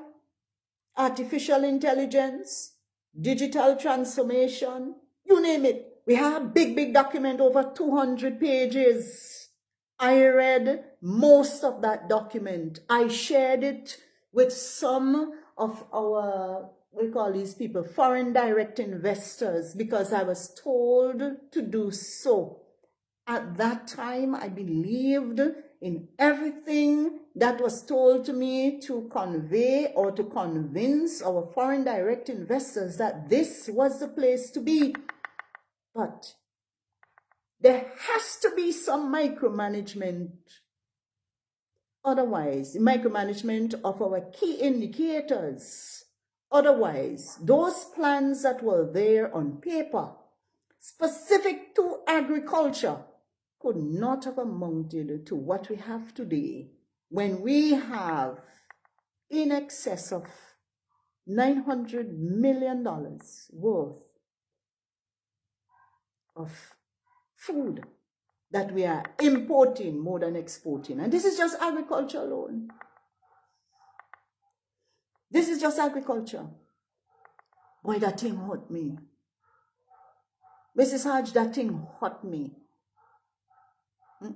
artificial intelligence, digital transformation, you name it. We have a big document over 200 pages. I read most of that document. I shared it with some of our, we call these people, foreign direct investors, because I was told to do so. At that time, I believed in everything that was told to me to convey or to convince our foreign direct investors that this was the place to be. But there has to be some micromanagement. Otherwise, micromanagement of our key indicators. Otherwise, those plans that were there on paper, specific to agriculture, could not have amounted to what we have today, when we have in excess of $900 million worth of food that we are importing more than exporting. And this is just agriculture alone. This is just agriculture. Boy, that thing hurt me. Mrs. Hodge, that thing hurt me.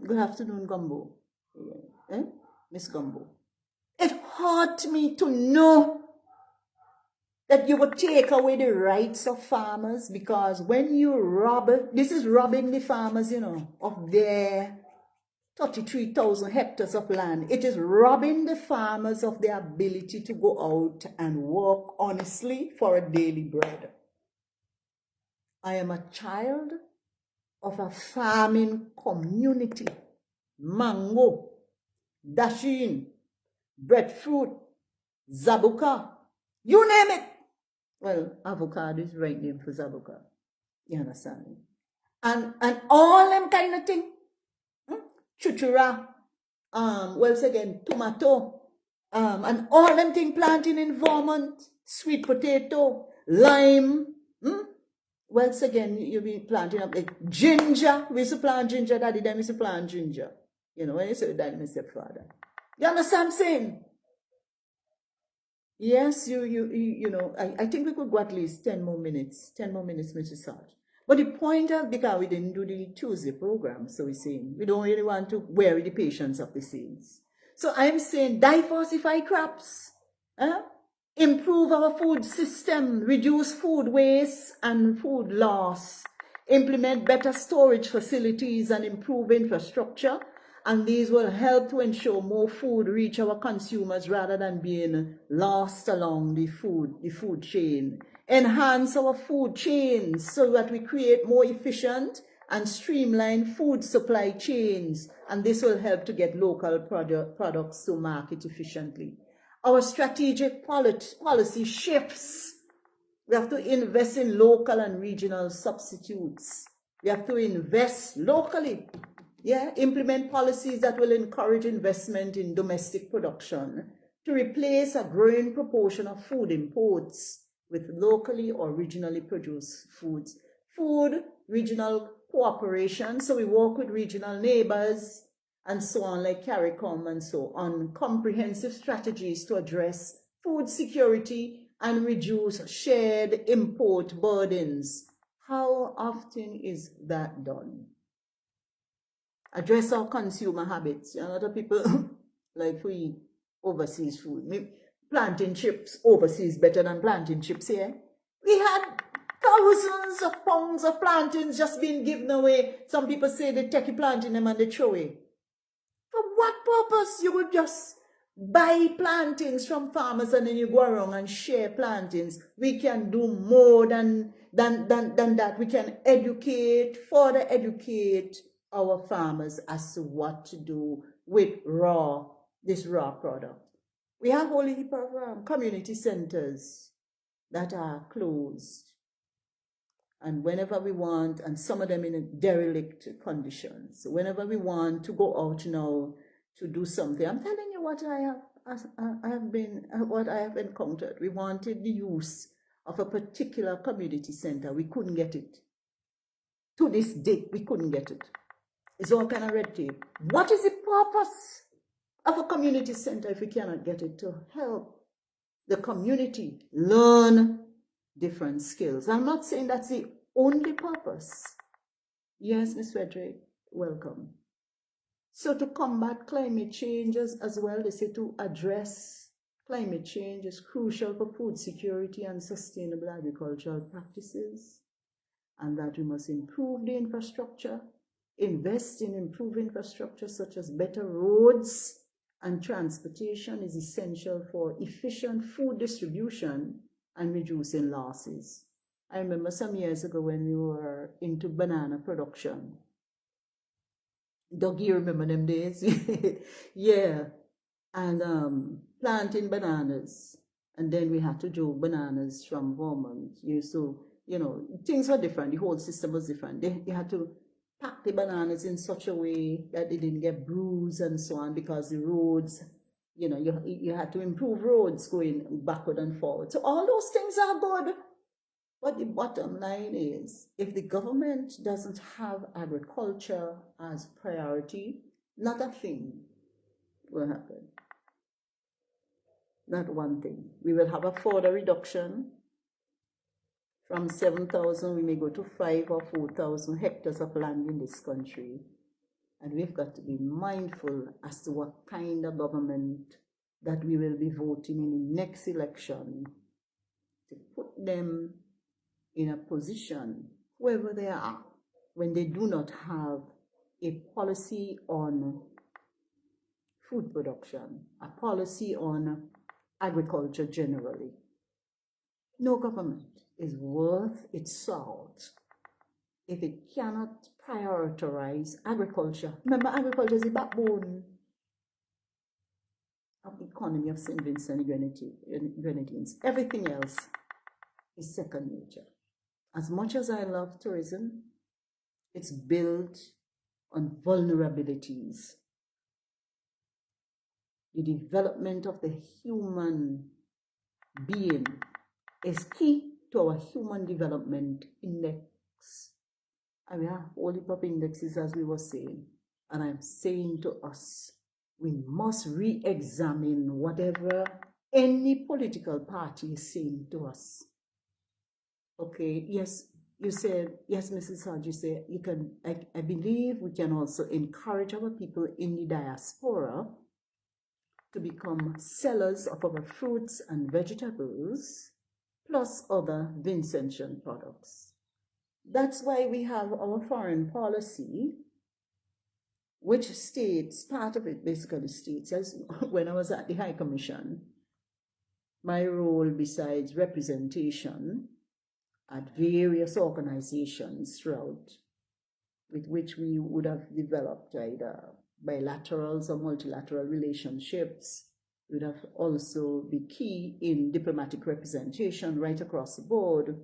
Good afternoon, Gumbo. Miss Gumbo. It hurt me to know that you would take away the rights of farmers, because when you rob, this is robbing the farmers, you know, of their 33,000 hectares of land. It is robbing the farmers of their ability to go out and work honestly for a daily bread. I am a child of a farming community. Mango, dashin, breadfruit, zabuka, you name it. Well, avocado is the right name for zabuka. You understand? And all them kind of thing. Chuchura, well, again, tomato, and all them thing planting in Vermont, sweet potato, lime. Well, again, you be planting up like ginger. We used to plant ginger, daddy, then we used to plant ginger. You know, when you say daddy, my stepfather. You understand what I'm saying? Yes, you know, I think we could go at least 10 more minutes, Mr. Sarge. But the point of, because we didn't do the Tuesday program, so we're saying we don't really want to weary the patience of the saints. So I'm saying diversify crops, huh? Improve our food system, reduce food waste and food loss, implement better storage facilities and improve infrastructure, and these will help to ensure more food reach our consumers rather than being lost along the food chain. Enhance our food chains so that we create more efficient and streamlined food supply chains, and this will help to get local products to market efficiently. Our strategic policy shifts. We have to invest in local and regional substitutes. We have to invest locally. Yeah, implement policies that will encourage investment in domestic production to replace a growing proportion of food imports with locally or regionally produced foods. Food, regional cooperation. So we work with regional neighbors and so on, like CARICOM and so on, comprehensive strategies to address food security and reduce shared import burdens. How often is that done? Address our consumer habits. A lot of people like to eat overseas food. Plantain chips overseas better than plantain chips here. We had thousands of pounds of plantains just being given away. Some people say they take a plantain them and they throw away. For what purpose? You would just buy plantains from farmers and then you go around and share plantains. We can do more than that. We can further educate our farmers as to what to do with this raw product. We have whole heap of community centers that are closed, and whenever we want, and some of them in a derelict conditions. So whenever we want to go out now to do something, I'm telling you what what I have encountered. We wanted the use of a particular community center. We couldn't get it. To this day, we couldn't get it. It's all kind of red tape. What is the purpose of a community center if we cannot get it to help the community learn different skills? I'm not saying that's the only purpose. Yes, Ms. Frederick, welcome. So to combat climate change as well, they say to address climate change is crucial for food security and sustainable agricultural practices, and that we must improve the infrastructure, invest in improved infrastructure such as better roads and transportation is essential for efficient food distribution and reducing losses. I remember some years ago when we were into banana production. Doug, you remember them days? Yeah. And planting bananas. And then we had to do bananas from Vermont. So, things were different. The whole system was different. They had to pack the bananas in such a way that they didn't get bruised and so on, because the roads, you had to improve roads going backward and forward. So all those things are good. But the bottom line is, if the government doesn't have agriculture as priority, not a thing will happen. Not one thing. We will have a further reduction. From 7,000, we may go to 5 or 4,000 hectares of land in this country. And we've got to be mindful as to what kind of government that we will be voting in the next election, to put them in a position, whoever they are, when they do not have a policy on food production, a policy on agriculture generally. No government is worth its salt if it cannot prioritize agriculture. Remember, agriculture is the backbone of the economy of St. Vincent and Grenadines. Everything else is second nature. As much as I love tourism, it's built on vulnerabilities. The development of the human being is key to our human development index. And we have all the pop indexes, as we were saying. And I'm saying to us, we must re-examine whatever any political party is saying to us. Okay, yes, you said, yes, Mrs. Hodge, you said you can, I believe we can also encourage our people in the diaspora to become sellers of our fruits and vegetables, plus other Vincentian products. That's why we have our foreign policy, which states, part of it basically states, as when I was at the High Commission, my role besides representation at various organizations throughout, with which we would have developed either bilaterals or multilateral relationships, would have also be key in diplomatic representation right across the board.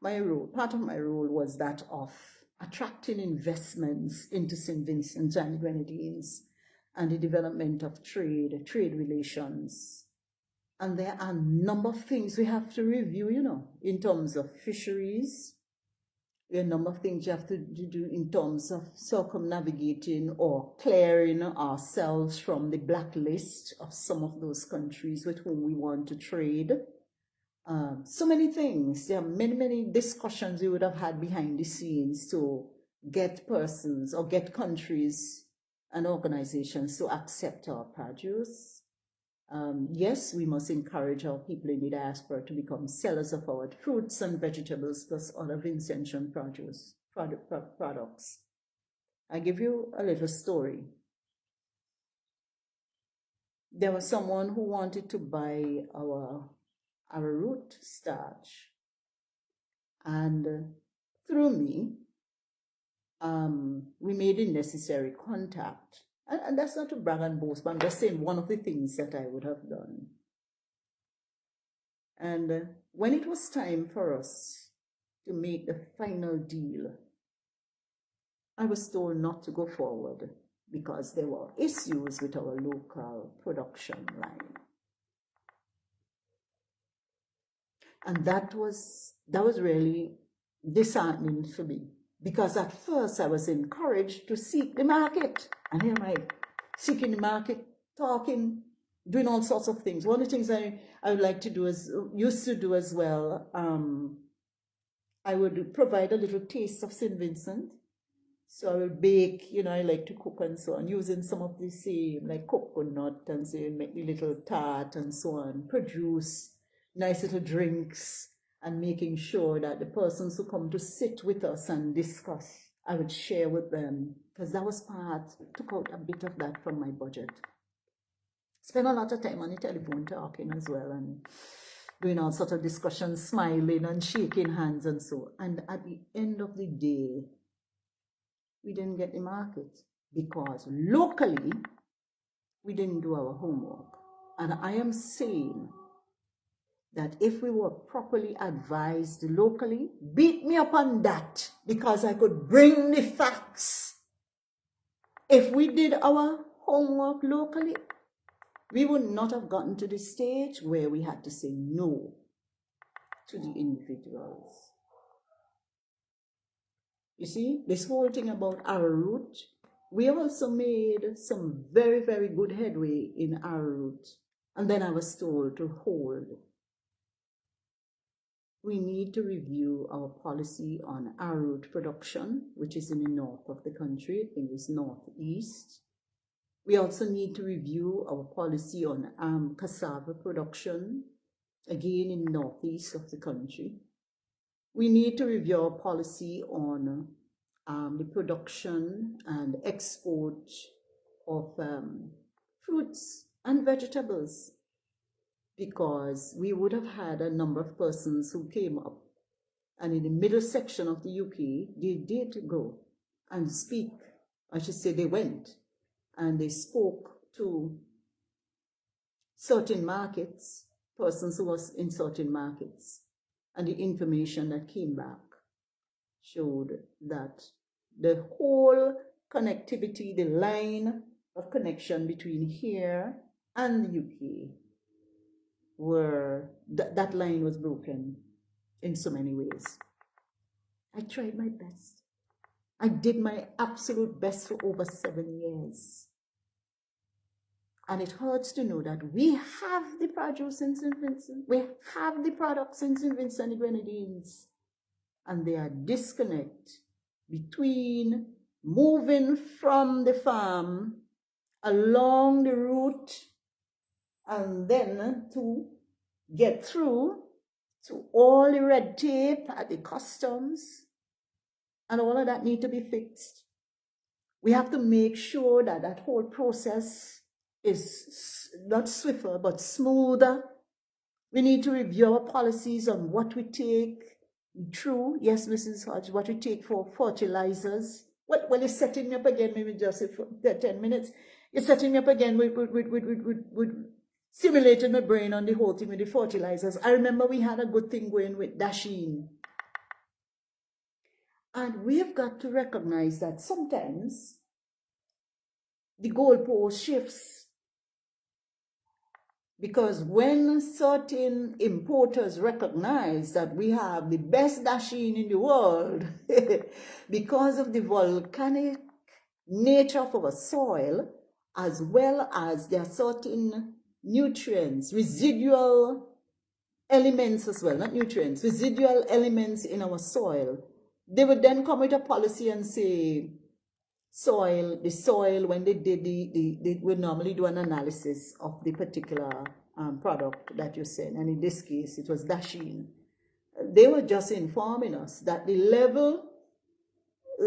My role, part of my role was that of attracting investments into St. Vincent and the Grenadines and the development of trade relations. And there are a number of things we have to review, in terms of fisheries. There are a number of things you have to do in terms of circumnavigating or clearing ourselves from the blacklist of some of those countries with whom we want to trade. So many things. There are many discussions we would have had behind the scenes to get persons or get countries and organizations to accept our produce. Yes, we must encourage our people in the diaspora to become sellers of our fruits and vegetables plus other Vincentian products. I give you a little story. There was someone who wanted to buy our root starch, and through me, we made the necessary contact. And that's not to brag and boast, but I'm just saying one of the things that I would have done. And when it was time for us to make the final deal, I was told not to go forward because there were issues with our local production line. And that was really disheartening for me, because at first I was encouraged to seek the market. And here am I seeking the market, talking, doing all sorts of things. One of the things I would like to do used to do as well, I would provide a little taste of St. Vincent. So I would bake, I like to cook and so on, using some of the same, like coconut and so make the little tart and so on, produce nice little drinks, and making sure that the persons who come to sit with us and discuss, I would share with them, because that was took out a bit of that from my budget. Spend a lot of time on the telephone talking as well, and doing all sorts of discussions, smiling and shaking hands and so. And at the end of the day, we didn't get the market because locally, we didn't do our homework. And I am saying that if we were properly advised locally, beat me up on that, because I could bring the facts. If we did our homework locally, we would not have gotten to the stage where we had to say no to the individuals. You see, this whole thing about arrowroot, we also made some very, very good headway in arrowroot. And then I was told to hold. We need to review our policy on arrowroot production, which is in the north of the country. I think it's northeast. We also need to review our policy on cassava production, again in the northeast of the country. We need to review our policy on the production and export of fruits and vegetables, because we would have had a number of persons who came up, and in the middle section of the UK, they did go and speak. I should say they went and they spoke to certain markets, persons who was in certain markets, and the information that came back showed that the whole connectivity, the line of connection between here and the UK, that line was broken in so many ways. I tried my best. I did my absolute best for over 7 years. And it hurts to know that we have the produce in St. Vincent, we have the products in St. Vincent and the Grenadines, and there are disconnect between moving from the farm along the route and then to get through to all the red tape at the customs, and all of that need to be fixed. We have to make sure that that whole process is not swifter but smoother. We need to review our policies on what we take through. Yes, Mrs. Hodge, what we take for fertilizers. Well, you're setting me up again, maybe just for 10 minutes. You're setting me up again with simulating my brain on the whole thing with the fertilizers. I remember we had a good thing going with Dasheen. And we've got to recognize that sometimes the goalpost shifts. Because when certain importers recognize that we have the best Dasheen in the world, because of the volcanic nature of our soil, as well as there are certain nutrients, residual elements as well, not nutrients, residual elements in our soil, they would then come with a policy and say, the soil, when they did they would normally do an analysis of the particular product that you send, and in this case, it was Dasheen. They were just informing us that the level,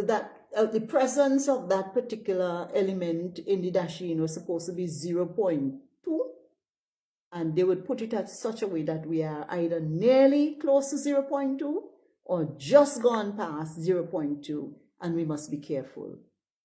that the presence of that particular element in the Dasheen was supposed to be 0.2, and they would put it at such a way that we are either nearly close to 0.2 or just gone past 0.2, and we must be careful.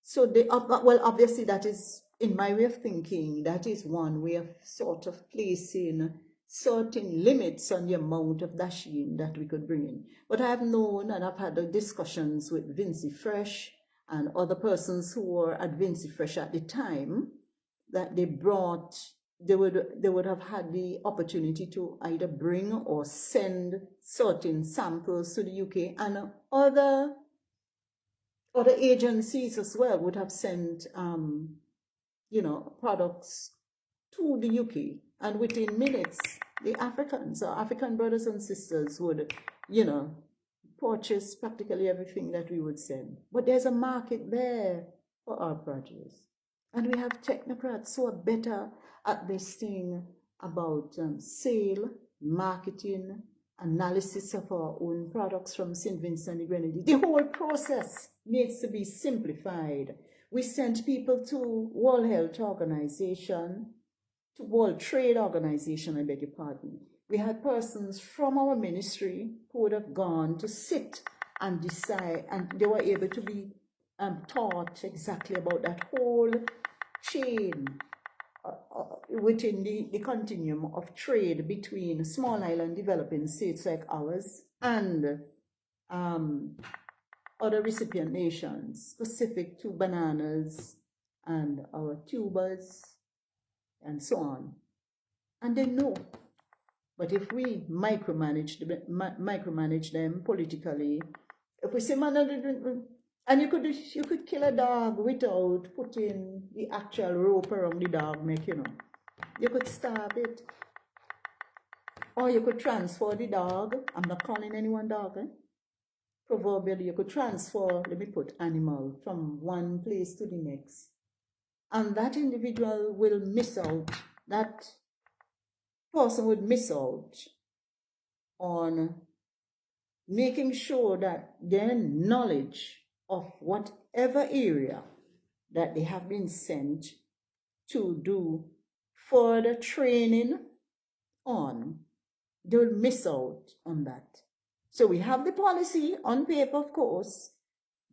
So, well, obviously that is, in my way of thinking, that is one way of sort of placing certain limits on the amount of Dasheen that we could bring in. But I have known, and I've had discussions with Vinci Fresh and other persons who were at Vinci Fresh at the time, that they would have had the opportunity to either bring or send certain samples to the UK, and other agencies as well would have sent, products to the UK, and within minutes, the African brothers and sisters would, purchase practically everything that we would send. But there's a market there for our produce. And we have technocrats who are better at this thing about sale, marketing, analysis of our own products from St. Vincent and the Grenadines. The whole process needs to be simplified. We sent people to World Health Organization, to World Trade Organization, I beg your pardon. We had persons from our ministry who would have gone to sit and decide, and they were able to be taught exactly about that whole chain within the continuum of trade between small island developing states like ours and other recipient nations, specific to bananas and our tubers and so on. And they know. But if we micromanage them politically, if we say, man, and you could kill a dog without putting the actual rope around the dog neck, you could starve it. Or you could transfer the dog. I'm not calling anyone dog, Proverbially, you could transfer, let me put animal, from one place to the next. And that individual will miss out, that person would miss out on making sure that their knowledge of whatever area that they have been sent to do further training on, they will miss out on that. So we have the policy on paper, of course,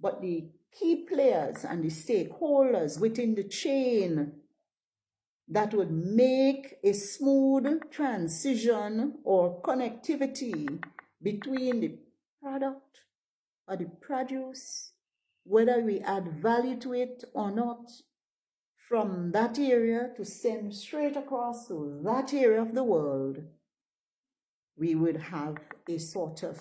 but the key players and the stakeholders within the chain that would make a smooth transition or connectivity between the product or the produce, whether we add value to it or not, from that area to send straight across to that area of the world, we would have a sort of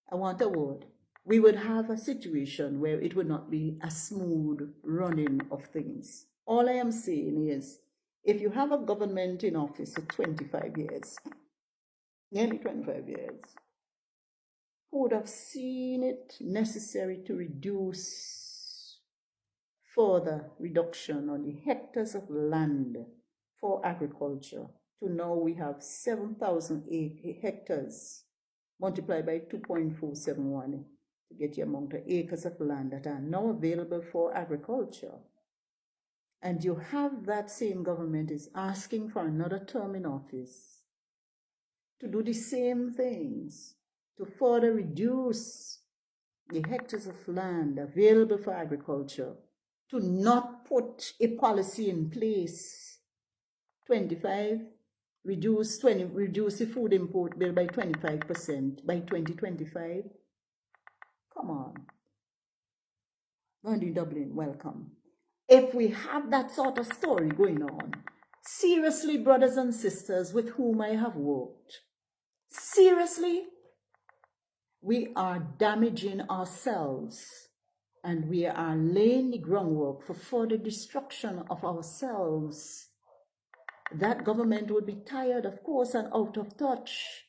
I want a word. we would have a situation where it would not be a smooth running of things. All I am saying is, if you have a government in office for 25 years, nearly 25 years, who would have seen it necessary to reduce further reduction on the hectares of land for agriculture to now we have 7,000 hectares multiplied by 2.471 to get the amount of acres of land that are now available for agriculture. And you have that same government is asking for another term in office to do the same things, to further reduce the hectares of land available for agriculture, to not put a policy in place. 25, reduce the food import bill by 25% by 2025. Come on. Wendy Dublin, welcome. If we have that sort of story going on, seriously, brothers and sisters with whom I have worked, seriously, we are damaging ourselves and we are laying the groundwork for further destruction of ourselves. That government would be tired, of course, and out of touch.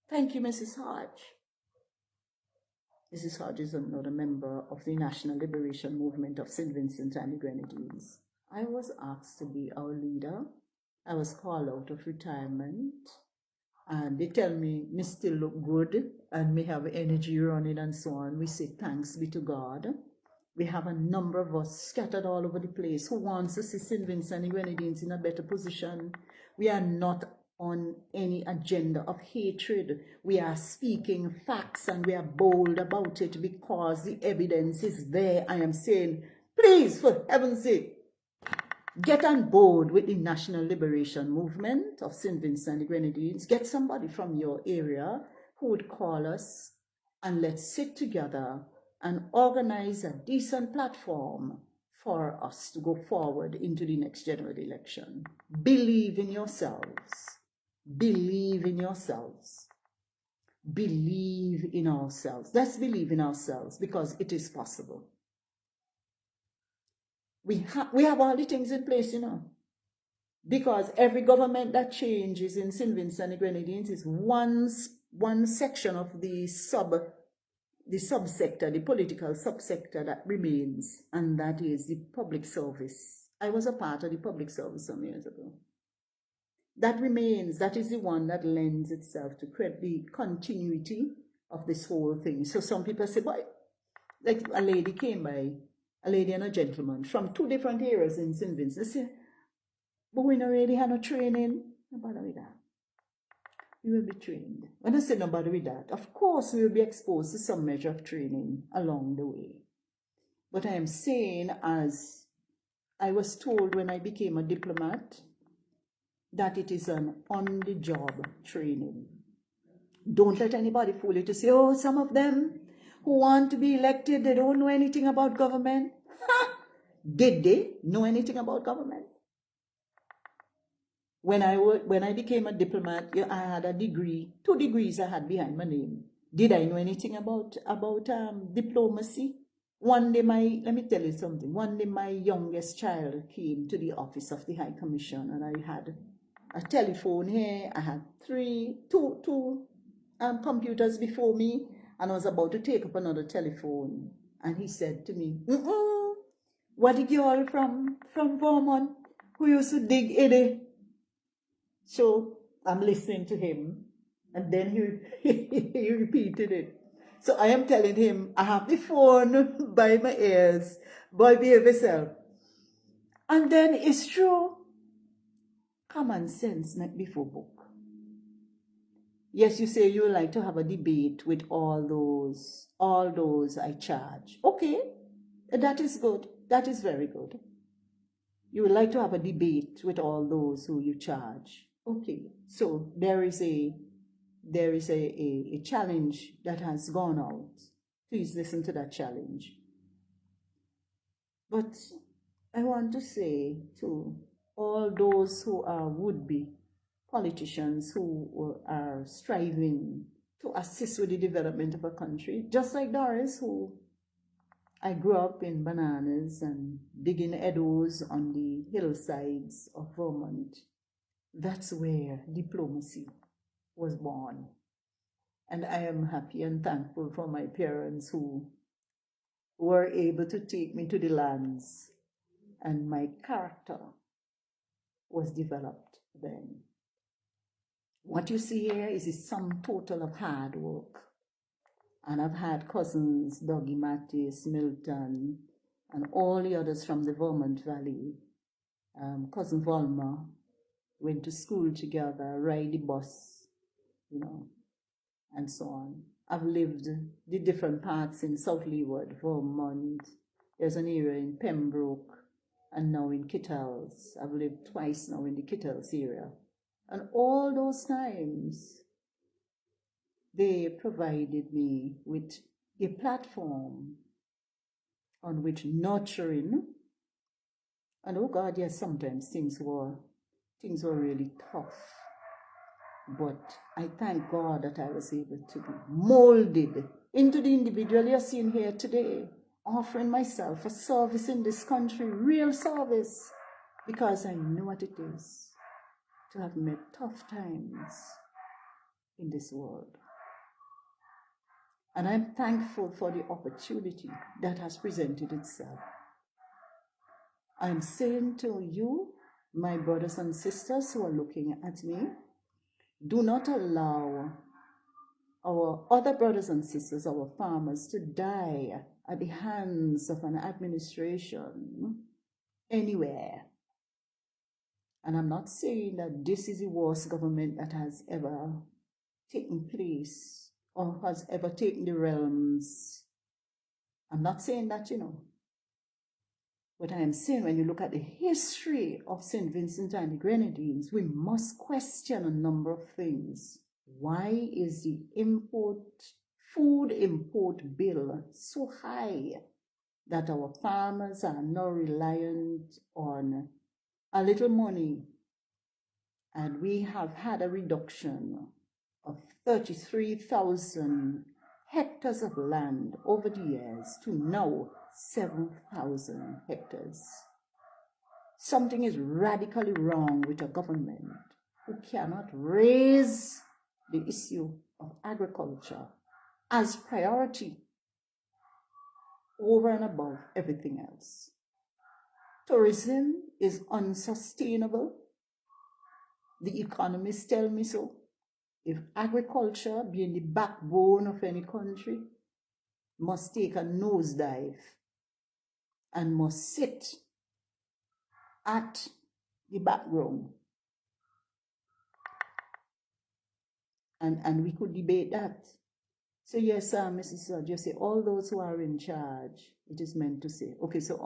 Thank you, Mrs. Hodge. Mrs. Hodge is another member of the National Liberation Movement of St. Vincent and the Grenadines. I was asked to be our leader. I was called out of retirement. And they tell me still look good and me have energy running and so on. We say thanks be to God. We have a number of us scattered all over the place who wants to see St. Vincent and the Grenadines in a better position. We are not on any agenda of hatred. We are speaking facts and we are bold about it because the evidence is there. I am saying, please, for heaven's sake, get on board with the National Liberation Movement of St. Vincent and the Grenadines. Get somebody from your area who would call us and let's sit together and organize a decent platform for us to go forward into the next general election. Believe in yourselves. Believe in yourselves. Believe in ourselves. Let's believe in ourselves because it is possible. We have all the things in place, because every government that changes in St. Vincent and the Grenadines is one section of the subsector, the political subsector that remains, and that is the public service. I was a part of the public service some years ago. That remains, that is the one that lends itself to the continuity of this whole thing. So some people say, boy, like a lady came by, a lady and a gentleman from two different areas in St. Vincent. They say, but we don't really have no training. No bother with that. We will be trained. When I say no bother with that, of course we will be exposed to some measure of training along the way. But I am saying, as I was told when I became a diplomat, that it is an on-the-job training. Don't let anybody fool you to say, oh, some of them who want to be elected, they don't know anything about government. Ha! Did they know anything about government? When I became a diplomat, I had a degree, 2 degrees I had behind my name. Did I know anything about diplomacy? One day let me tell you something. One day my youngest child came to the office of the High Commission and I had a telephone here. I had two computers before me and I was about to take up another telephone. And he said to me, what the girl from Vermont who used to dig in it? So I'm listening to him and then he repeated it. So I am telling him, I have the phone by my ears. Boy, behave yourself. And then it's true. Common sense not before book. Yes, you say you like to have a debate with all those I charge. Okay, that is good. That is very good. You would like to have a debate with all those who you charge. Okay, so there is a challenge that has gone out. Please listen to that challenge. But I want to say to all those who are would-be politicians who are striving to assist with the development of a country. Just like Doris, who I grew up in bananas and digging eddos on the hillsides of Vermont. That's where diplomacy was born. And I am happy and thankful for my parents who were able to take me to the lands, and my character was developed then. What you see here is the sum total of hard work. And I've had cousins, Dougie Mattis, Milton, and all the others from the Vermont Valley. Cousin Volma, went to school together, ride the bus, and so on. I've lived the different parts in South Leeward, Vermont. There's an area in Pembroke, and now in Kittles. I've lived twice now in the Kittles area. And all those times, they provided me with a platform on which nurturing, and oh God, yes, sometimes things were really tough. But I thank God that I was able to be molded into the individual you're seeing here today, offering myself for service in this country, real service, because I know what it is to have met tough times in this world. And I'm thankful for the opportunity that has presented itself. I'm saying to you, my brothers and sisters who are looking at me, do not allow our other brothers and sisters, our farmers, to die at the hands of an administration anywhere. And I'm not saying that this is the worst government that has ever taken place or has ever taken the realms. I'm not saying that, But I am saying when you look at the history of St. Vincent and the Grenadines, we must question a number of things. Why is the food import bill so high that our farmers are now reliant on a little money? And we have had a reduction of 33,000 hectares of land over the years to now 7,000 hectares. Something is radically wrong with a government who cannot raise the issue of agriculture as priority over and above everything else. Tourism is unsustainable. The economists tell me so. If agriculture, being the backbone of any country, must take a nosedive and must sit at the background, and we could debate that. So yes, Mrs. Sudge, you say all those who are in charge, it is meant to say. Okay, so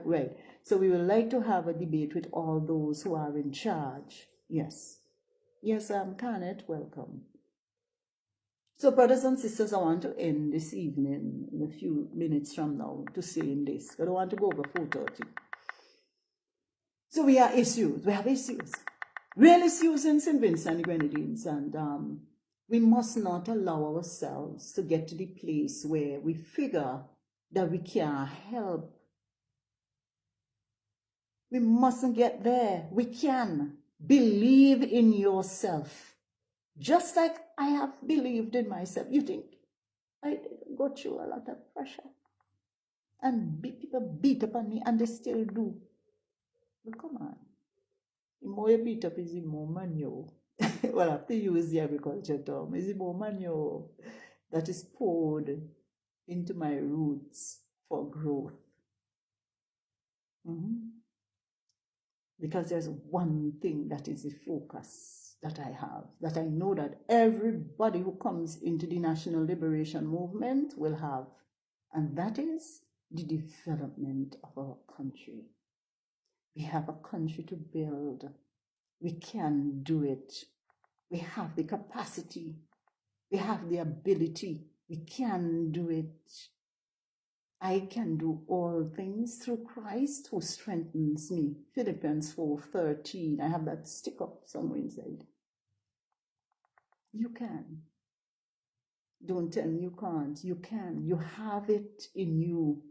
right. So we would like to have a debate with all those who are in charge. Yes. Yes, Canet, welcome. So brothers and sisters, I want to end this evening in a few minutes from now to saying this. I don't want to go over 4:30. So we have issues, real issues in St. Vincent and the Grenadines, and we must not allow ourselves to get to the place where we figure that we can't help. We mustn't get there. We can. Believe in yourself. Just like I have believed in myself. You think I go through a lot of pressure and people beat up on me, and they still do. But come on. The more you beat up is the more manure. Well, I have to use the agriculture term. Is the more manure that is poured into my roots for growth. Because there's one thing that is the focus that I have, that I know that everybody who comes into the National Liberation Movement will have, and that is the development of our country. We have a country to build. We can do it. We have the capacity. We have the ability. We can do it. I can do all things through Christ who strengthens me. Philippians 4:13. I have that stick up somewhere inside. You can. Don't tell me you can't. You can. You have it in you.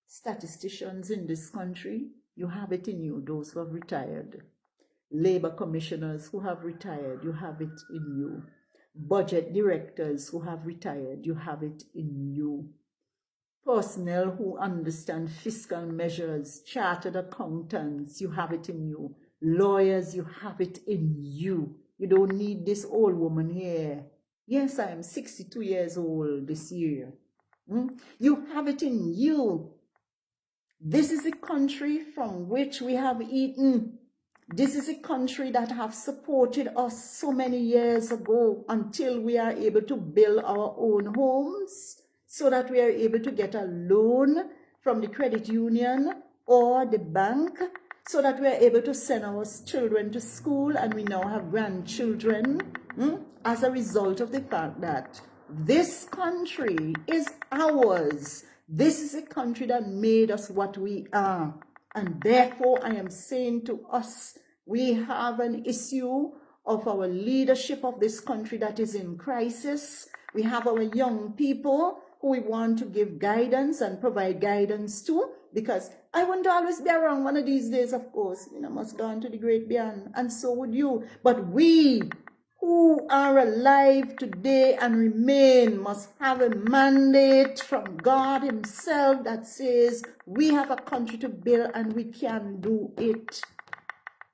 Statisticians in this country, you have it in you. Those who have retired. Labor commissioners who have retired, you have it in you. Budget directors who have retired, you have it in you. Personnel who understand fiscal measures, chartered accountants, you have it in you. Lawyers, you have it in you. You don't need this old woman here. Yes, I am 62 years old this year. You have it in you. This is a country from which we have eaten. This is a country that have supported us so many years ago until we are able to build our own homes, so that we are able to get a loan from the credit union or the bank, so that we are able to send our children to school, and we now have grandchildren as a result of the fact that this country is ours. This is a country that made us what we are. And therefore, I am saying to us, we have an issue of our leadership of this country that is in crisis. We have our young people who we want to give guidance and provide guidance to, because I want to always be around one of these days, of course. I must go on to the great beyond, and so would you. But we who are alive today and remain must have a mandate from God himself that says we have a country to build and we can do it.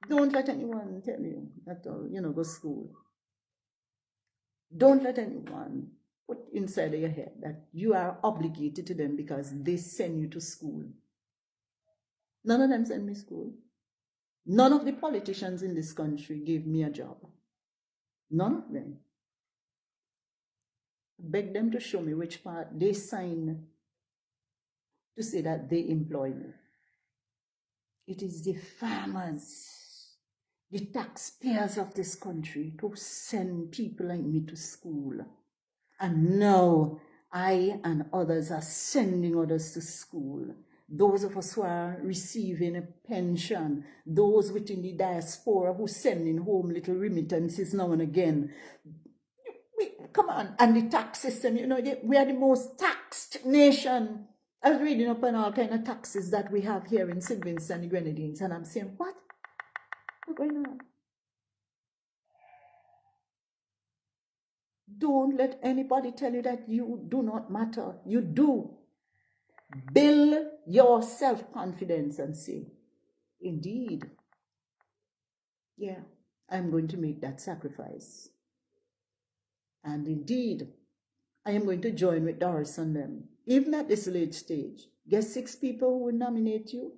Don't let anyone tell you that, go to school. Don't let anyone put inside of your head that you are obligated to them because they send you to school. None of them send me to school. None of the politicians in this country gave me a job. None of them. Beg them to show me which part they sign to say that they employ me. It is the farmers, the taxpayers of this country who send people like me to school. And now I and others are sending others to school. Those of us who are receiving a pension, those within the diaspora who sending home little remittances now and again. Come on, and the tax system, we are the most taxed nation. I was reading up on all kind of taxes that we have here in St. Vincent and the Grenadines, and I'm saying, what? What's going on? Don't let anybody tell you that you do not matter. You do. Build your self-confidence and say, indeed, yeah, I'm going to make that sacrifice. And indeed, I am going to join with Doris and them, even at this late stage. Get 6 people who will nominate you,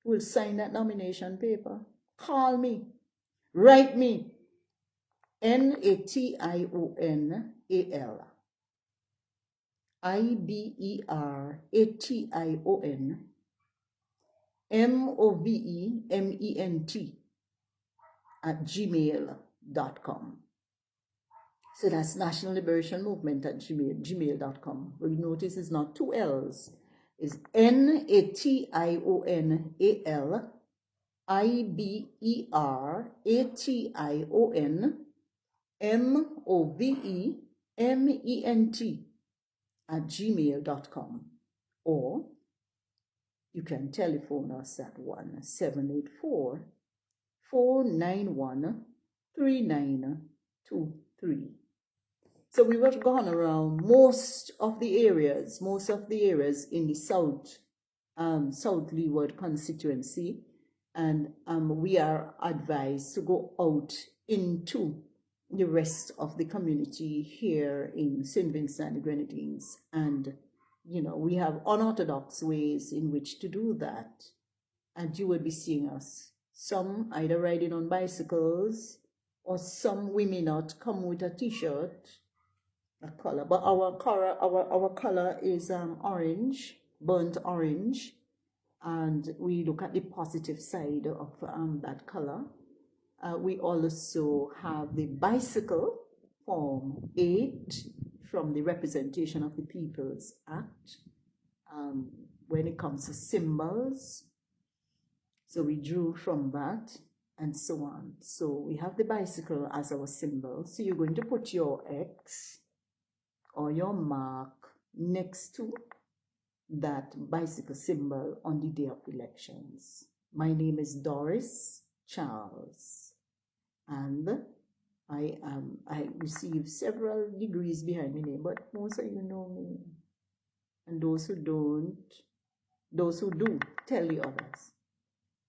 who will sign that nomination paper. Call me, write me, NATIONAL, IBERATION, MOVEMENT at gmail.com. So that's National Liberation Movement at gmail.com. But you notice it's not 2 L's. It's NATIONAL IBERATION MOVEMENT at gmail.com. Or you can telephone us at 1-784-491-3923. So we were gone around most of the areas in the South Leeward constituency, and we are advised to go out into the rest of the community here in St. Vincent and the Grenadines. And, we have unorthodox ways in which to do that. And you will be seeing us, some either riding on bicycles, or some we may not come with a t-shirt, a color, but our color is orange, burnt orange, and we look at the positive side of that color. We also have the bicycle Form 8 from the Representation of the People's Act when it comes to symbols. So we drew from that. and so on. So we have the bicycle as our symbol. So you're going to put your X or your mark next to that bicycle symbol on the day of elections. My name is Doris Charles, and I received several degrees behind my name, but most of you know me. And those who don't, those who do, tell the others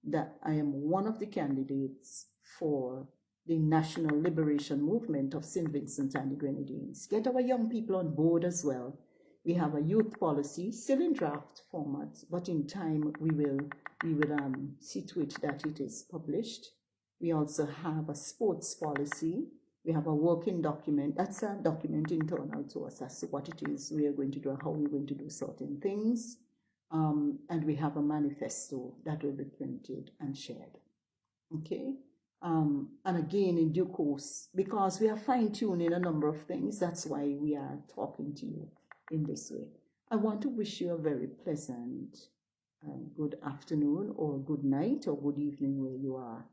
that I am one of the candidates for the National Liberation Movement of St. Vincent and the Grenadines. Get our young people on board as well. We have a youth policy, still in draft format, but in time we will see to it that it is published. We also have a sports policy. We have a working document. That's a document internal to us as to what it is we are going to do and how we're going to do certain things. And we have a manifesto that will be printed and shared. Okay. And again, in due course, because we are fine-tuning a number of things, that's why we are talking to you in this way. I want to wish you a very pleasant good afternoon or good night or good evening where you are.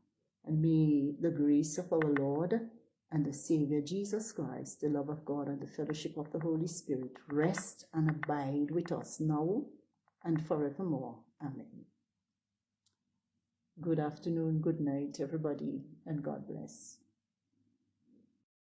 And may the grace of our Lord and the Savior Jesus Christ, the love of God and the fellowship of the Holy Spirit rest and abide with us now and forevermore. Amen. Good afternoon, good night, everybody, and God bless.